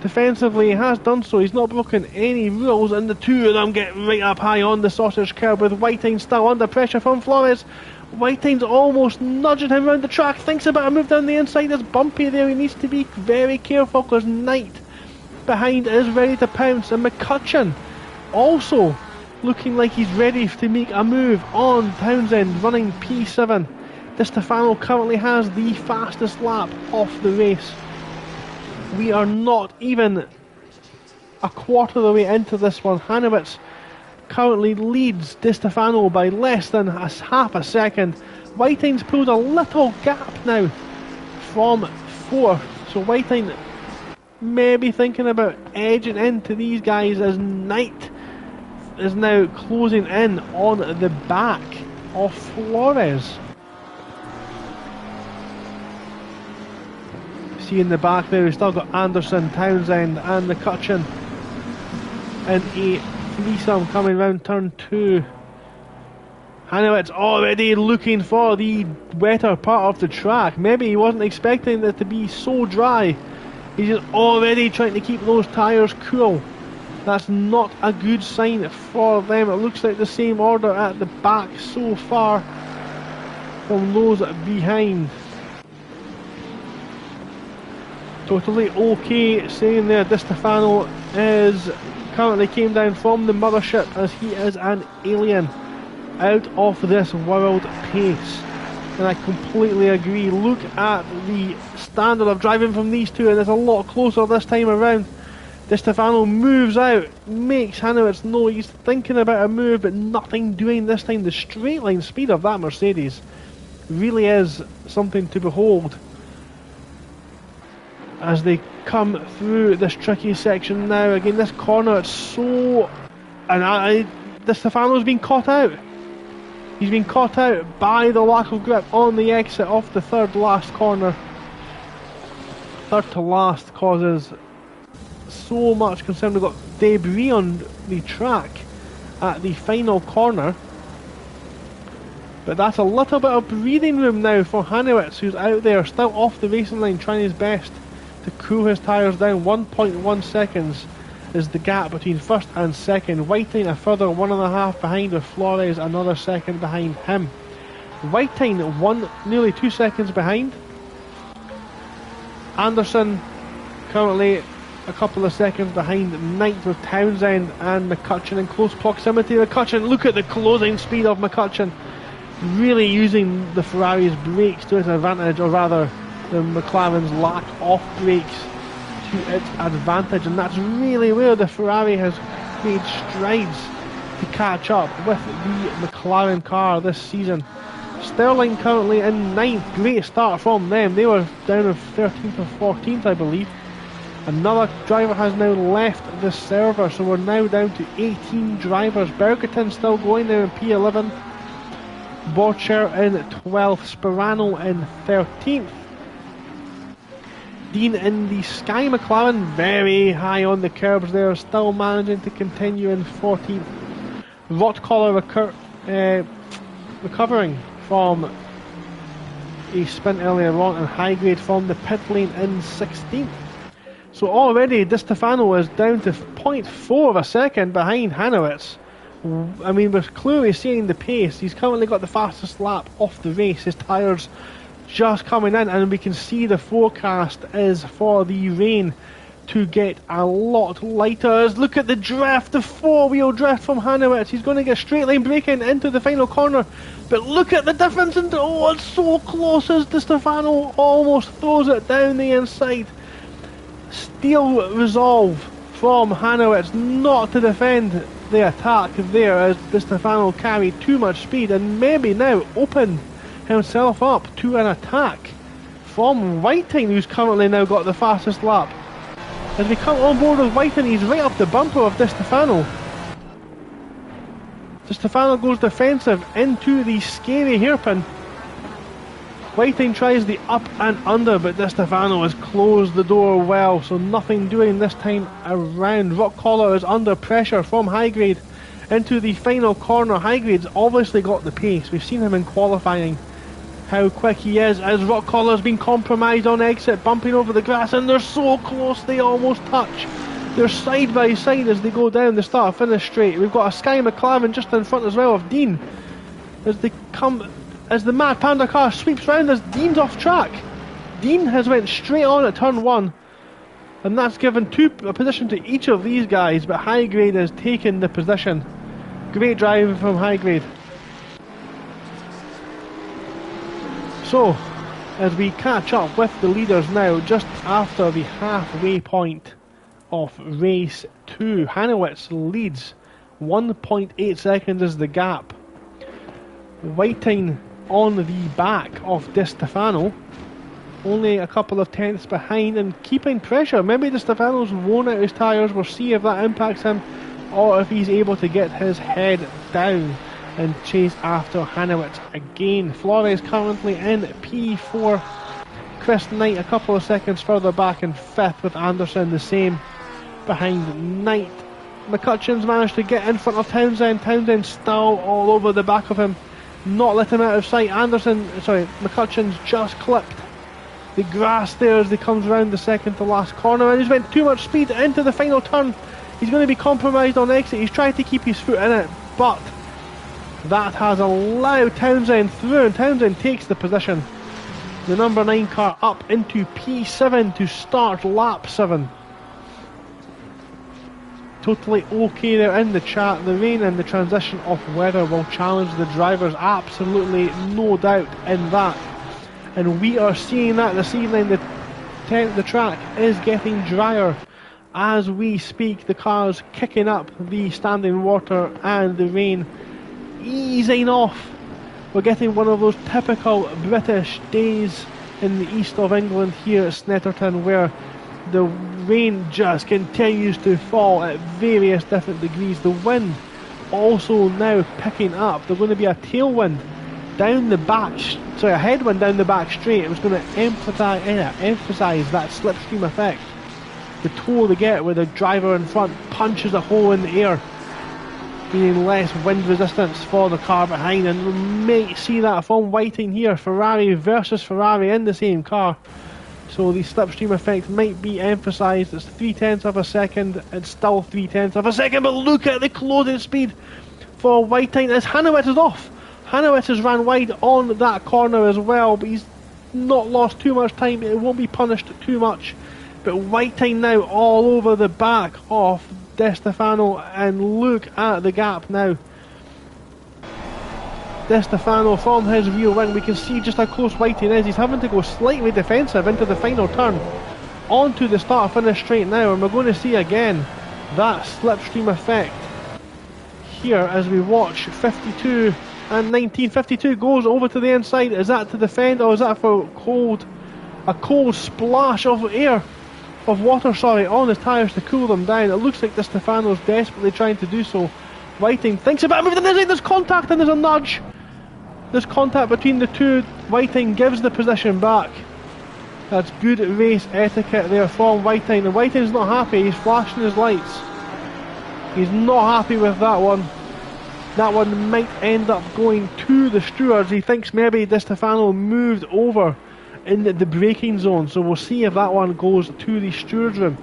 Defensively, he has done so. He's not broken any rules, and the two of them get right up high on the sausage curb with Whiting still under pressure from Flores. Whiting's almost nudging him around the track, thinks about a move down the inside. It's bumpy there. He needs to be very careful because Knight behind is ready to pounce, and McCutcheon also looking like he's ready to make a move on Townsend, running P7. Di Stefano currently has the fastest lap of the race. We are not even a quarter of the way into this one. Hanowitz currently leads Di Stefano by less than half a second. Whiting's pulled a little gap now from 4th. So Whiting may be thinking about edging into these guys as Knight is now closing in on the back of Flores. See in the back there, we've still got Anderson, Townsend and McCutcheon in a threesome coming round turn 2. Hanowitz already looking for the wetter part of the track. Maybe he wasn't expecting it to be so dry. He's just already trying to keep those tyres cool. That's not a good sign for them. It looks like the same order at the back so far from those behind. Totally OK saying there, Di Stefano currently came down from the mothership as he is an alien, out of this world pace. And I completely agree. Look at the standard of driving from these two, and it's a lot closer this time around. Di Stefano moves out, makes Hanowitz know he's thinking about a move, but nothing doing this time. The straight line speed of that Mercedes really is something to behold as they come through this tricky section now. Again, this corner, it's so... and Di Stefano's been caught out. He's been caught out by the lack of grip on the exit off the third last corner. Third to last causes so much concern. We've got debris on the track at the final corner. But that's a little bit of breathing room now for Hanowitz, who's out there still off the racing line trying his best to cool his tyres down. 1.1 seconds is the gap between first and second. Whiting a further 1.5 behind, with Flores another second behind him. Whiting nearly 2 seconds behind. Anderson currently a couple of seconds behind ninth, with Townsend and McCutcheon in close proximity. McCutcheon, look at the closing speed of McCutcheon, really using the Ferrari's brakes to its advantage, or rather the McLaren's lack of brakes to its advantage, and that's really where the Ferrari has made strides to catch up with the McLaren car this season. Sterling currently in 9th, great start from them. They were down of 13th or 14th, I believe. Another driver has now left the server, so we're now down to 18 drivers. Bergerton still going there in P11. Borcher in 12th, Sperano in 13th. Dean in the Sky McLaren, very high on the curbs there, still managing to continue in 14th. Rotkoller recovering from a spin earlier on, and Highgrade from the pit lane in 16th. So already Di Stefano is down to 0.4 of a second behind Hanowitz. I mean, we're clearly seeing the pace. He's currently got the fastest lap of the race. His tyres just coming in, and we can see the forecast is for the rain to get a lot lighter. Look at the drift, the four-wheel drift from Hanowitz. He's going to get straight line braking into the final corner, but look at the difference. Oh, it's so close as Di Stefano almost throws it down the inside. Steel resolve from Hanowitz not to defend the attack there, as Di Stefano carried too much speed and maybe now opened himself up to an attack from Whiting, who's currently now got the fastest lap. As we come on board with Whiting, he's right up the bumper of Di Stefano. Di Stefano goes defensive into the scary hairpin. Whiting tries the up and under, but Di Stefano has closed the door well, so nothing doing this time around. Rockcollar is under pressure from Highgrade into the final corner. Highgrade's obviously got the pace. We've seen him in qualifying, how quick he is, as Rockcollar's been compromised on exit, bumping over the grass, and they're so close they almost touch. They're side by side as they go down the start finish straight. We've got a Sky McLaren just in front as well of Dean as they come, as the Mad Panda car sweeps round as Dean's off track. Dean has went straight on at turn 1, and that's given a position to each of these guys, but Highgrade has taken the position. Great driving from Highgrade. So, as we catch up with the leaders now, just after the halfway point of race 2, Hanowitz leads. 1.8 seconds is the gap. Whiting on the back of Di Stefano, only a couple of tenths behind and keeping pressure. Maybe Di Stefano's worn out his tyres. We'll see if that impacts him, or if he's able to get his head down and chase after Hanowitz again. Flores currently in P4. Chris Knight a couple of seconds further back in 5th, with Anderson the same behind Knight. McCutcheon's managed to get in front of Townsend. Townsend still all over the back of him, not let him out of sight. McCutcheon's just clipped the grass there as he comes around the second to last corner, and he's went too much speed into the final turn. He's going to be compromised on exit. He's trying to keep his foot in it, but that has allowed Townsend through, and Townsend takes the position. The number 9 car up into P7 to start lap 7. Totally okay there in the chat. The rain and the transition of weather will challenge the drivers, absolutely no doubt in that. And we are seeing that this evening. The track is getting drier as we speak. The cars kicking up the standing water and the rain easing off. We're getting one of those typical British days in the east of England here at Snetterton, where the rain just continues to fall at various different degrees. The wind also now picking up. There's going to be a tailwind down the back, sorry, a headwind down the back straight. It was going to emphasise that slipstream effect. The toll they get where the driver in front punches a hole in the air, meaning less wind resistance for the car behind, and we may see that from Whiting here. Ferrari versus Ferrari in the same car. So the slipstream effect might be emphasised. It's 0.3 of a second. It's still 0.3 of a second, but look at the closing speed for Whiting as Hanowitz is off. Hanowitz has ran wide on that corner as well, but he's not lost too much time. It won't be punished too much. But Whiting now all over the back of De Stefano, and look at the gap now. De Stefano from his rear wing, we can see just how close Whiting is. He's having to go slightly defensive into the final turn onto the start finish straight now, and we're going to see again that slipstream effect here as we watch 52 and 19. 52 goes over to the inside. Is that to defend, or is that for a cold splash of air, of water, sorry, on his tyres to cool them down? It looks like De Stefano's desperately trying to do so. Whiting thinks about moving. There's contact and there's a nudge. There's contact between the two. Whiting gives the position back. That's good race etiquette there from Whiting, and Whiting's not happy. He's flashing his lights. He's not happy with that one. That one might end up going to the stewards. He thinks maybe De Stefano moved over in the braking zone, so we'll see if that one goes to the stewards room.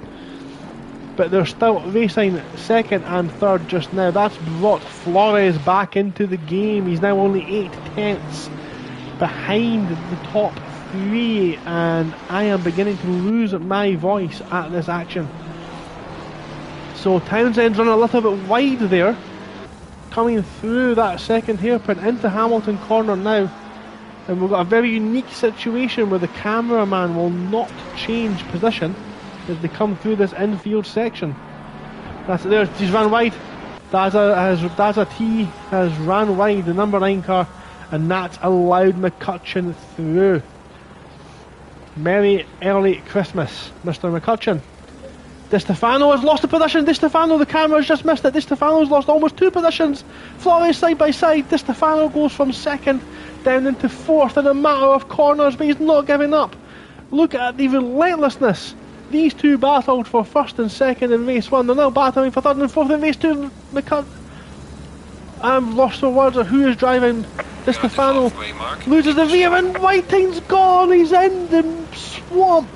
But they're still racing second and third just now. That's brought Flores back into the game. He's now only 0.8 behind the top three, and I am beginning to lose my voice at this action. So Townsend's run a little bit wide there, coming through that second hairpin into Hamilton corner now. And we've got a very unique situation where the cameraman will not change position as they come through this infield section. That's it there, he's ran wide. Daza T has ran wide, the number 9 car, and that's allowed McCutcheon through. Merry early Christmas, Mr. McCutcheon. De Stefano has lost a position. De Stefano, the camera's just missed it. De Stefano's lost almost 2 positions. Flores side by side. De Stefano goes from second down into fourth in a matter of corners, but he's not giving up. Look at the relentlessness. These two battled for first and second in race 1. They're now battling for third and fourth in race 2. I'm lost for words of who is driving. De Stefano loses the rear, and Whiting's gone. He's in the swamp.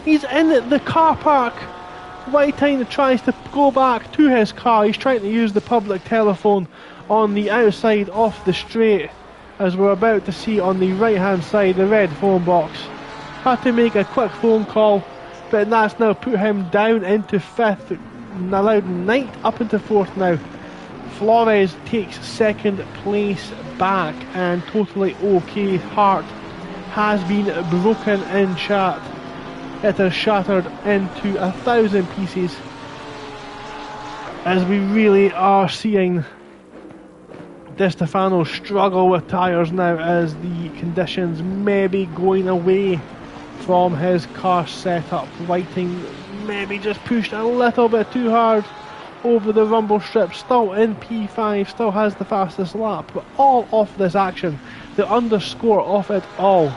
He's in the car park. Whiting tries to go back to his car. He's trying to use the public telephone on the outside of the straight, as we're about to see on the right hand side, the red phone box. Had to make a quick phone call, but that's now put him down into 5th, allowed Knight up into 4th now. Flores takes 2nd place back, and totally okay heart has been broken in chat. It has shattered into 1,000 pieces, as we really are seeing De Stefano struggle with tyres now, as the conditions may be going away from his car setup. Whiting maybe just pushed a little bit too hard over the rumble strip, still in P5, still has the fastest lap. But all of this action, the underscore of it all,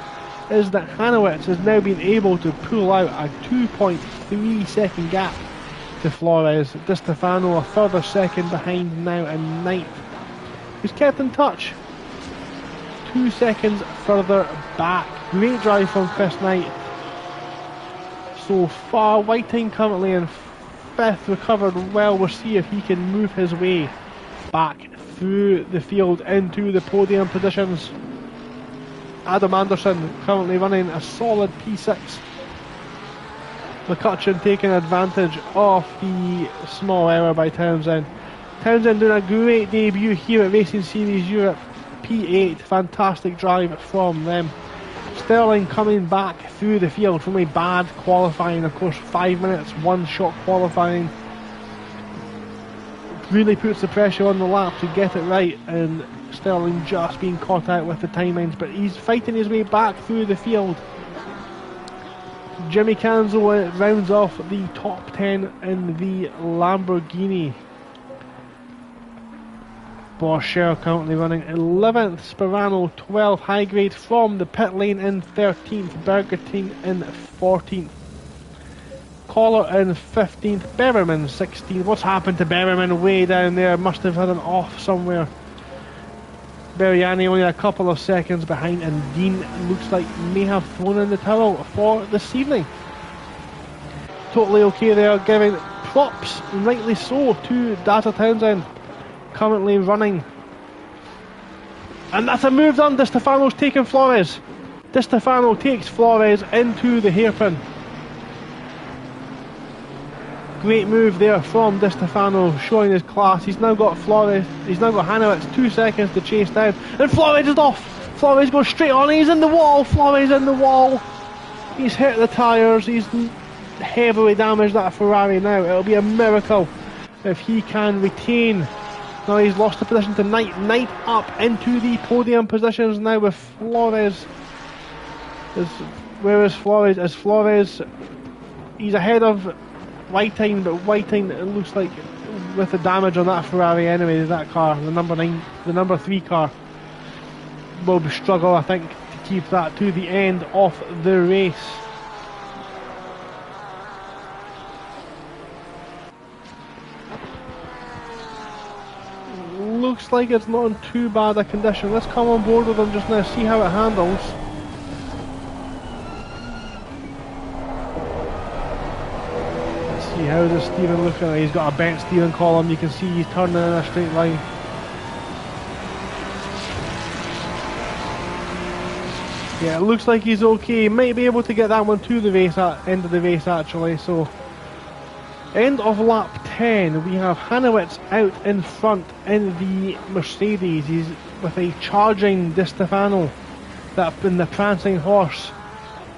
is that Hanowitz has now been able to pull out a 2.3 second gap to Flores. De Stefano a further second behind now, and Knight, who's kept in touch, 2 seconds further back. Great drive from Chris Knight so far. Whiting currently in 5th, recovered well. We'll see if he can move his way back through the field into the podium positions. Adam Anderson currently running a solid P6. McCutcheon taking advantage of the small error by Townsend. Townsend doing a great debut here at Racing Series Europe. P8, fantastic drive from them. Sterling coming back through the field from a bad qualifying, of course 5 minutes, 1 shot qualifying. Really puts the pressure on the lap to get it right, and Sterling just being caught out with the timings, but he's fighting his way back through the field. Jimmy Canzo rounds off the top 10 in the Lamborghini. Borchert currently running 11th, Sperano 12th, Highgrade from the pit lane in 13th, Bergertine in 14th, Collar in 15th, Berriman 16th. What's happened to Berriman way down there? Must have had an off somewhere. Beriani only a couple of seconds behind, and Dean looks like may have thrown in the towel for this evening. Totally okay there, giving props, rightly so, to Data Townsend, currently running. And that's a move done. Di Stefano's taken Flores. Di Stefano takes Flores into the hairpin. Great move there from Di Stefano, showing his class. He's now got Flores, he's now got Hanowitz 2 seconds to chase down, and Flores is off. Flores goes straight on, he's in the wall. Flores in the wall. He's hit the tyres, he's heavily damaged that Ferrari now. It'll be a miracle if he can retain. Now he's lost the position to Knight. Knight up into the podium positions now with Flores. Where is Flores? Is Flores, he's ahead of Whiting, but Whiting, it looks like with the damage on that Ferrari anyway, that car, the number 3 car, will struggle, I think, to keep that to the end of the race. Looks like it's not in too bad a condition. Let's come on board with them just now, see how it handles. Let's see, how does Stephen look at it? He's got a bent steering column, you can see he's turning in a straight line. Yeah, it looks like he's okay. He might be able to get that one to the race at end of the race actually. So end of lap 10, we have Hanowitz out in front in the Mercedes. He's with a charging Di Stefano, that in the prancing horse,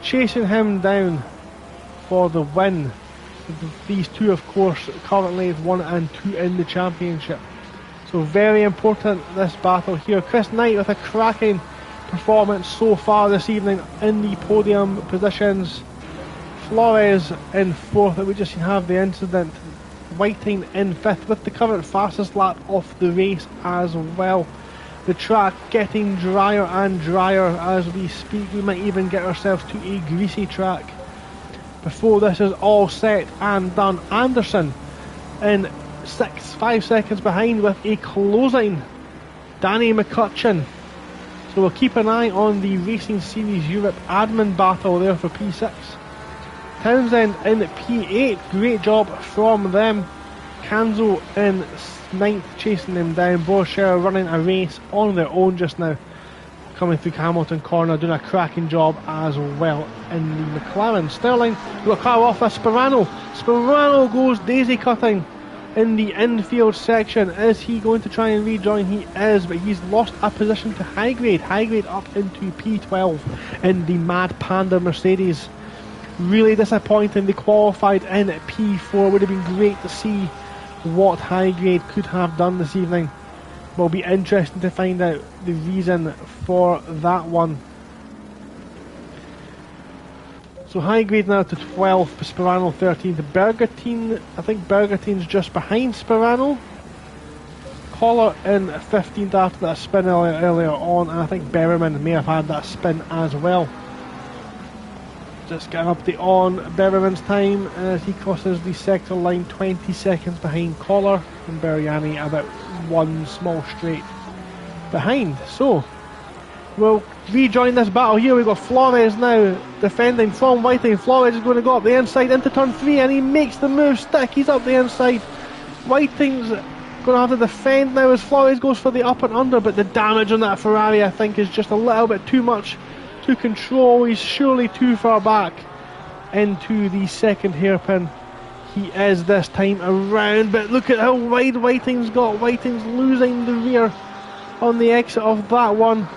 chasing him down for the win. These two, of course, currently 1 and 2 in the championship. So very important, this battle here. Chris Knight with a cracking performance so far this evening in the podium positions. Flores in 4th, we just have the incident. Whiting in 5th with the current fastest lap of the race as well. The track getting drier and drier as we speak. We might even get ourselves to a greasy track before this is all set and done. Anderson in 6th, 5 seconds behind with a closing Danny McCutcheon. So we'll keep an eye on the Racing Series Europe admin battle there for P6. Townsend in P8, great job from them. Canzo in 9th, chasing them down. Borchert running a race on their own just now, coming through Hamilton Corner, doing a cracking job as well in the McLaren. Sterling got a car off of Sperano. Sperano goes daisy cutting in the infield section. Is he going to try and rejoin? He is, but he's lost a position to Highgrade. Highgrade up into P12 in the Mad Panda Mercedes. Really disappointing. They qualified in P4. Would have been great to see what Highgrade could have done this evening. Will be interesting to find out the reason for that one. So Highgrade now to 12th, Sperano 13th. Bergertine, I think Bergertine's just behind Sperano. Collar in 15th after that spin earlier on, and I think Berriman may have had that spin as well. Just getting up the on Berriman's time as he crosses the sector line 20 seconds behind Collar, and Beriani about 1 small straight behind. So we'll rejoin this battle here. We've got Flores now defending from Whiting. Flores is going to go up the inside into turn 3 and he makes the move stick. He's up the inside. Whiting's going to have to defend now as Flores goes for the up and under, but the damage on that Ferrari I think is just a little bit too much to control. He's surely too far back into the second hairpin. He is this time around, but look at how wide Whiting's got. Whiting's losing the rear on the exit of that one.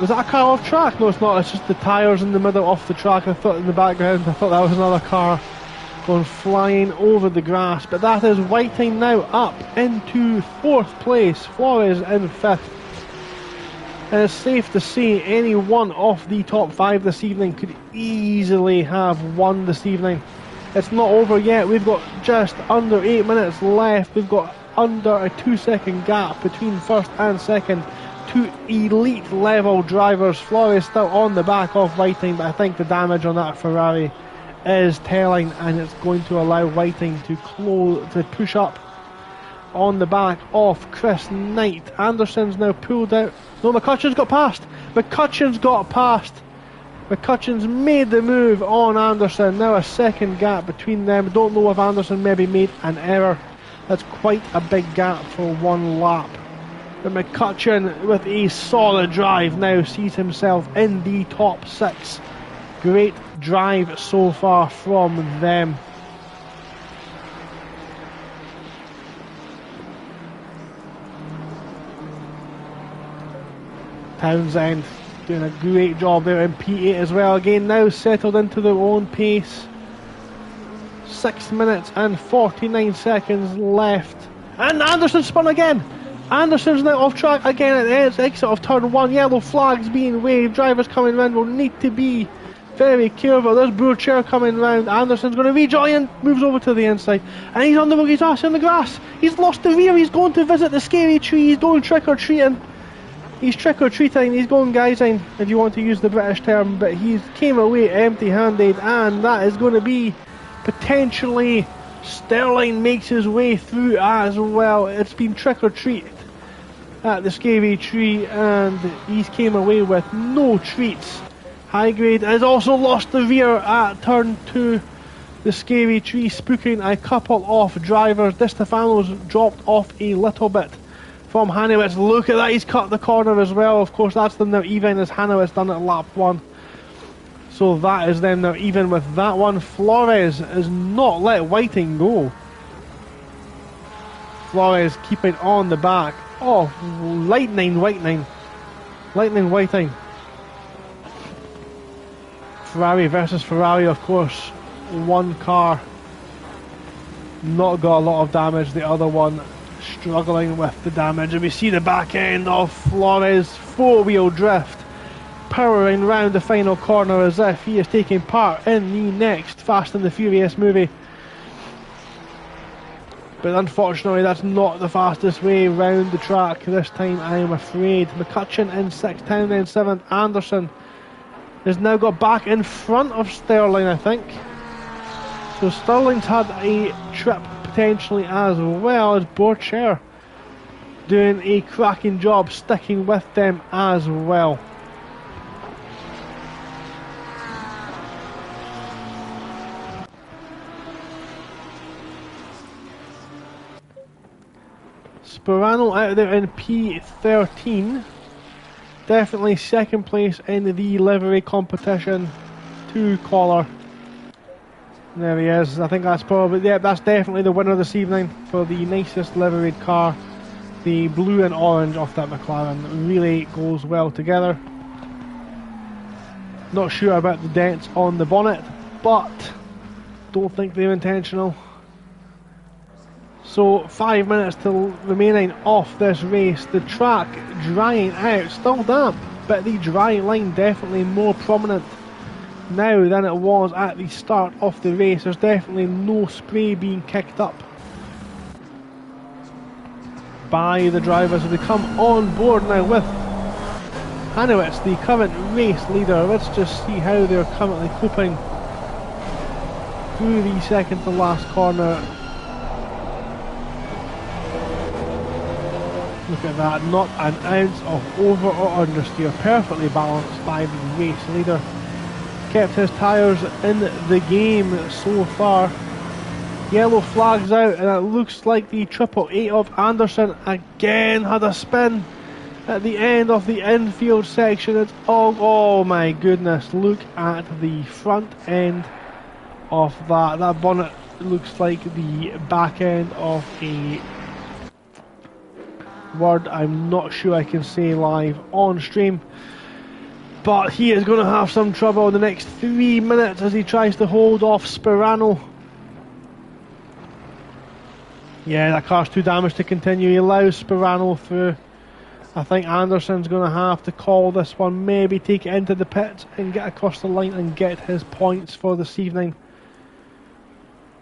Was that a car off track? No, it's not. It's just the tyres in the middle off the track. I thought in the background, I thought that was another car going flying over the grass. But that is Whiting now up into 4th place. Flores in 5th. And it's safe to say any one of the top 5 this evening could easily have won this evening. It's not over yet. We've got just under 8 minutes left. We've got under a 2-second gap between first and second. Two elite level drivers. Flores still on the back of Whiting, but I think the damage on that Ferrari is telling, and it's going to allow Whiting to push up on the back of Chris Knight. Anderson's now pulled out. No, McCutcheon's got past. McCutcheon's got past. McCutcheon's made the move on Anderson. Now a second gap between them. Don't know if Anderson maybe made an error. That's quite a big gap for one lap. But McCutcheon, with a solid drive, now sees himself in the top 6. Great drive so far from them. Townsend doing a great job there in P8 as well. Again, now settled into their own pace. 6 minutes and 49 seconds left. And Anderson spun again. Anderson's now off track again at the exit of turn 1. Yellow flags being waved. Drivers coming round will need to be very careful. There's Bourchier coming round. Anderson's going to rejoin and moves over to the inside. And he's on the he's ass in the grass. He's lost the rear. He's going to visit the scary tree. He's going trick-or-treating. He's trick-or-treating. He's going guysing, if you want to use the British term. But he came away empty-handed, and that is going to be potentially Sterling makes his way through as well. It's been trick-or-treat at the scary tree, and he's came away with no treats. High Grade has also lost the rear at turn 2. The scary tree spooking a couple of drivers. Di Stefano's dropped off a little bit from Hanowitz. Look at that, he's cut the corner as well. Of course, that's them now even as Hanowitz done at lap 1. So that is them now even with that one. Flores has not let Whiting go. Flores keeping on the back. Oh, Lightning Whiting. Ferrari versus Ferrari, of course. One car not got a lot of damage, the other one struggling with the damage. And we see the back end of Flores' 4-wheel drift powering round the final corner as if he is taking part in the next Fast and the Furious movie. But unfortunately, that's not the fastest way round the track this time, I am afraid. McCutcheon in 6th, Townsend in 7th. Anderson has now got back in front of Sterling, I think. So Sterling's had a trip potentially as well as Bourchier doing a cracking job sticking with them as well. Sperano out there in P13. Definitely second place in the livery competition. 2-collar. There he is. I think that's probably, yeah, that's definitely the winner this evening for the nicest liveried car. The blue and orange of that McLaren really goes well together. Not sure about the dents on the bonnet, but don't think they're intentional. So 5 minutes till remaining off this race. The track drying out, still damp, but the dry line definitely more prominent now than it was at the start of the race. There's definitely no spray being kicked up by the drivers as they come on board now with Hanowitz, the current race leader. Let's just see how they're currently coping through the second to last corner. Look at that, not an ounce of over or understeer, perfectly balanced by the race leader. Kept his tyres in the game so far. Yellow flags out, and it looks like the 888 of Anderson again had a spin at the end of the infield section. It's oh my goodness, look at the front end of that. That bonnet looks like the back end of a word I'm not sure I can say live on stream. But he is going to have some trouble in the next 3 minutes as he tries to hold off Sperano. Yeah, that car's too damaged to continue. He allows Sperano through. I think Anderson's going to have to call this one, maybe take it into the pits and get across the line and get his points for this evening.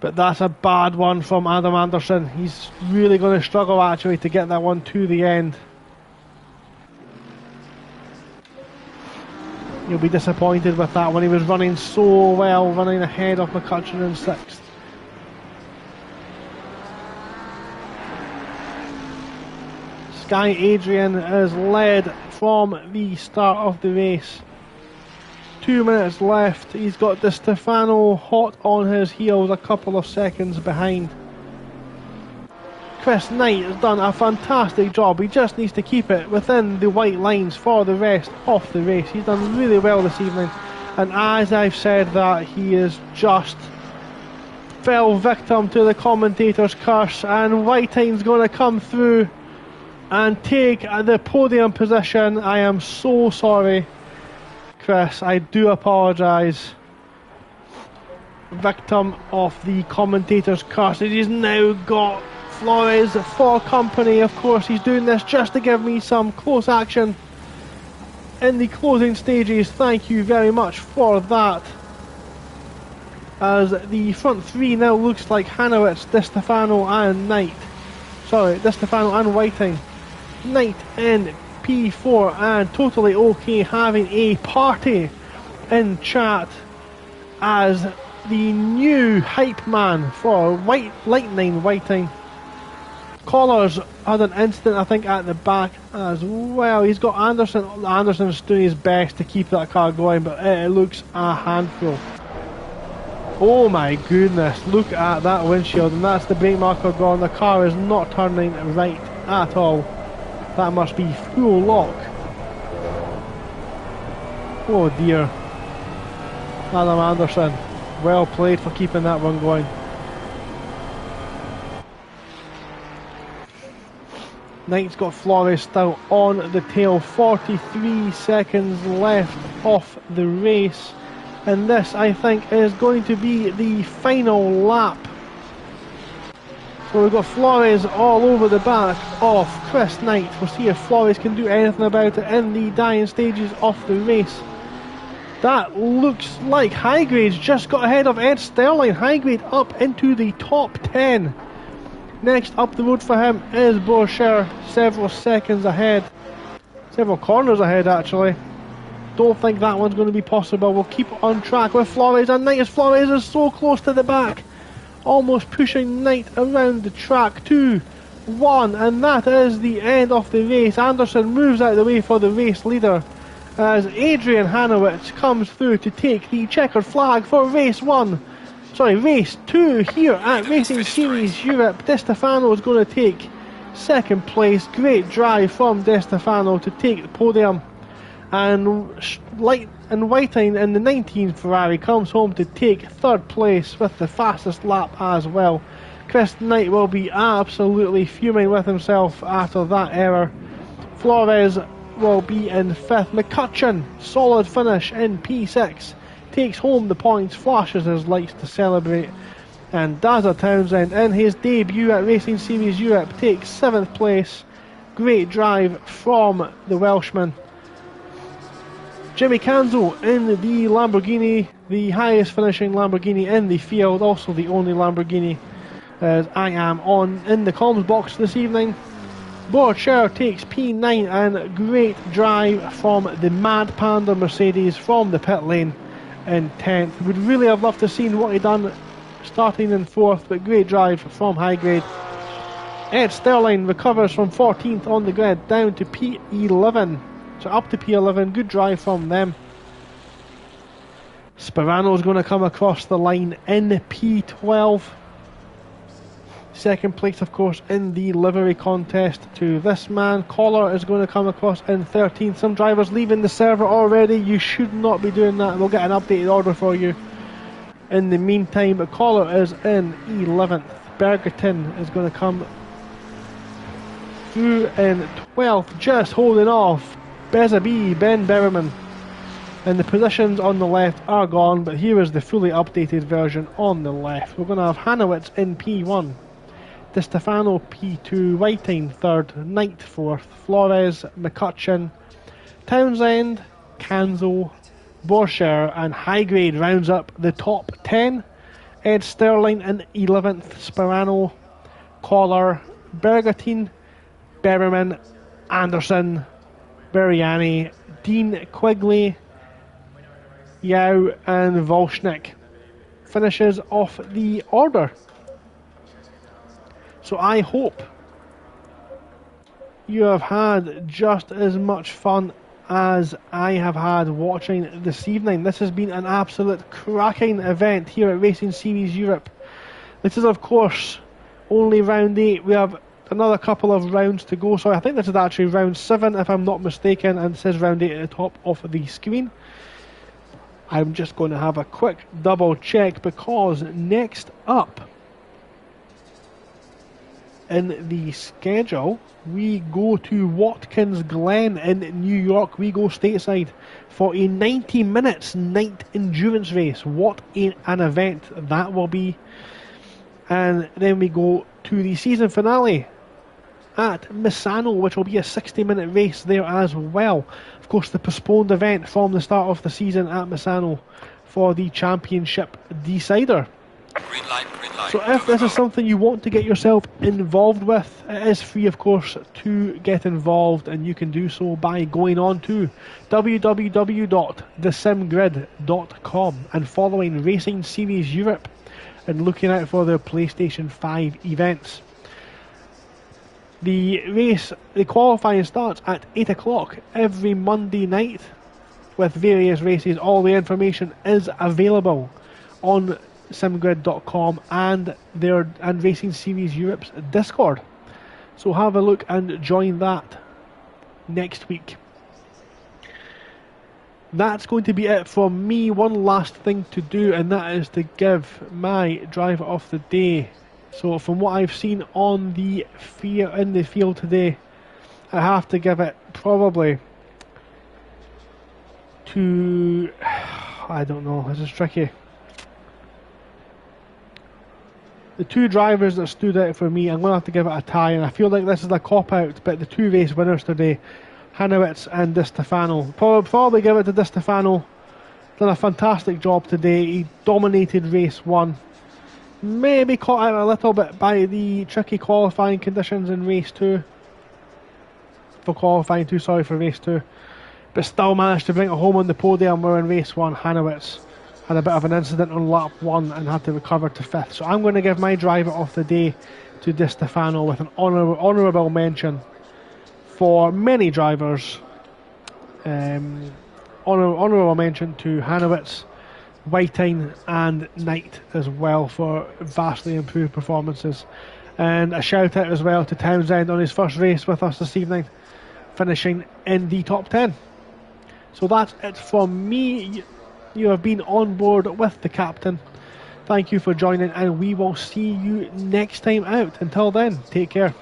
But that's a bad one from Adam Anderson. He's really going to struggle actually to get that one to the end. He'll be disappointed with that when he was running so well, running ahead of McCutcheon in 6th. Sky Adrian is led from the start of the race. 2 minutes left. He's got Di Stefano hot on his heels, a couple of seconds behind. Chris Knight has done a fantastic job. He just needs to keep it within the white lines for the rest of the race. He's done really well this evening. And as I've said that, he is just fell victim to the commentator's curse. And Whiting's going to come through and take the podium position. I am so sorry, Chris. I do apologise. Victim of the commentator's curse. He's now got Flores for company. Of course, he's doing this just to give me some close action in the closing stages. Thank you very much for that. As the front three now looks like Hanowitz, Di Stefano and Knight. Sorry, Di Stefano and Whiting. Knight in P4 and Totally OK having a party in chat as the new hype man for Lightning Whiting. Collars had an incident, I think, at the back as well. He's got Anderson. Anderson's doing his best to keep that car going, but it looks a handful. Oh my goodness, look at that windshield, and that's the brake marker gone. The car is not turning right at all. That must be full lock. Oh dear. Adam Anderson, well played for keeping that one going. Knight's got Flores still on the tail. 43 seconds left off the race. And this, I think, is going to be the final lap. So we've got Flores all over the back of Chris Knight. We'll see if Flores can do anything about it in the dying stages of the race. That looks like Highgrade's just got ahead of Ed Sterling. Highgrade up into the top 10. Next up the road for him is Boucher, several seconds ahead. Several corners ahead, actually. Don't think that one's going to be possible. We'll keep on track with Flores, and Knight. Flores is so close to the back. Almost pushing Knight around the track. 2-1, and that is the end of the race. Anderson moves out of the way for the race leader as Adrian Hanowitz comes through to take the checkered flag for race 2 here at Racing Series Europe. Di Stefano is going to take second place. Great drive from Di Stefano to take the podium. And Whiting in the 19 Ferrari comes home to take third place with the fastest lap as well. Chris Knight will be absolutely fuming with himself after that error. Flores will be in 5th. McCutcheon, solid finish in P6. Takes home the points, flashes his lights to celebrate. And Dazza Townsend, in his debut at Racing Series Europe, takes 7th place. Great drive from the Welshman. Jimmy Canzo in the Lamborghini, the highest finishing Lamborghini in the field, also the only Lamborghini as I am on in the comms box this evening. Boucher takes P9, and great drive from the Mad Panda Mercedes from the pit lane in 10th. Would really have loved to have seen what he done starting in 4th, but great drive from Highgrade. Ed Sterling recovers from 14th on the grid down to P11. So up to P11, good drive from them. Sperano's going to come across the line in P12. Second place, of course, in the livery contest to this man. Collar is going to come across in 13th. Some drivers leaving the server already. You should not be doing that. We'll get an updated order for you in the meantime. But Collar is in 11th. Bergerton is going to come through in 12th, just holding off Bezabi, Ben Berriman. And the positions on the left are gone, but here is the fully updated version on the left. We're going to have Hanowitz in P1, Di Stefano P2, Whiting 3rd, Knight 4th, Flores, McCutcheon, Townsend, Canzo, Boucher and Highgrade rounds up the top 10. Ed Sterling in 11th, Sperano, Collar, Bergatine, Berriman, Anderson, Beriani, Dean Quigley, Yao and Volchnik finishes off the order. So I hope you have had just as much fun as I have had watching this evening. This has been an absolute cracking event here at Racing Series Europe. This is of course only round 8. We have another couple of rounds to go, so I think this is actually round 7 if I'm not mistaken, and it says round 8 at the top of the screen. I'm just going to have a quick double check, because next up in the schedule we go to Watkins Glen in New York. We go stateside for a 90 minutes night endurance race. What an event that will be. And then we go to the season finale at Misano, which will be a 60-minute race there as well. Of course, the postponed event from the start of the season at Misano for the championship decider.
Green light, green light.
So if this is something you want to get yourself involved with, it is free, of course, to get involved, and you can do so by going on to www.thesimgrid.com and following Racing Series Europe and looking out for their PlayStation 5 events. The qualifying starts at 8 o'clock every Monday night with various races. All the information is available on simgrid.com and Racing Series Europe's Discord. So have a look and join that next week. That's going to be it for me. One last thing to do, and that is to give my driver of the day. So from what I've seen on the in the field today, I have to give it probably to, I don't know, this is tricky. The two drivers that stood out for me, I'm going to have to give it a tie, and I feel like this is a cop-out, but the two race winners today, Hanowitz and Di Stefano. Probably give it to Di Stefano. Done a fantastic job today. He dominated race 1. Maybe caught out a little bit by the tricky qualifying conditions in race 2. For race 2. But still managed to bring it home on the podium, where in race 1, Hanowitz had a bit of an incident on lap 1 and had to recover to 5th. So I'm going to give my driver of the day to Di Stefano with an honourable mention for many drivers. Honourable mention to Hanowitz, Whiting and Knight as well for vastly improved performances. And a shout out as well to Townsend on his first race with us this evening, finishing in the top 10. So that's it from me. You have been on board with the captain. Thank you for joining, and we will see you next time out. Until then, take care.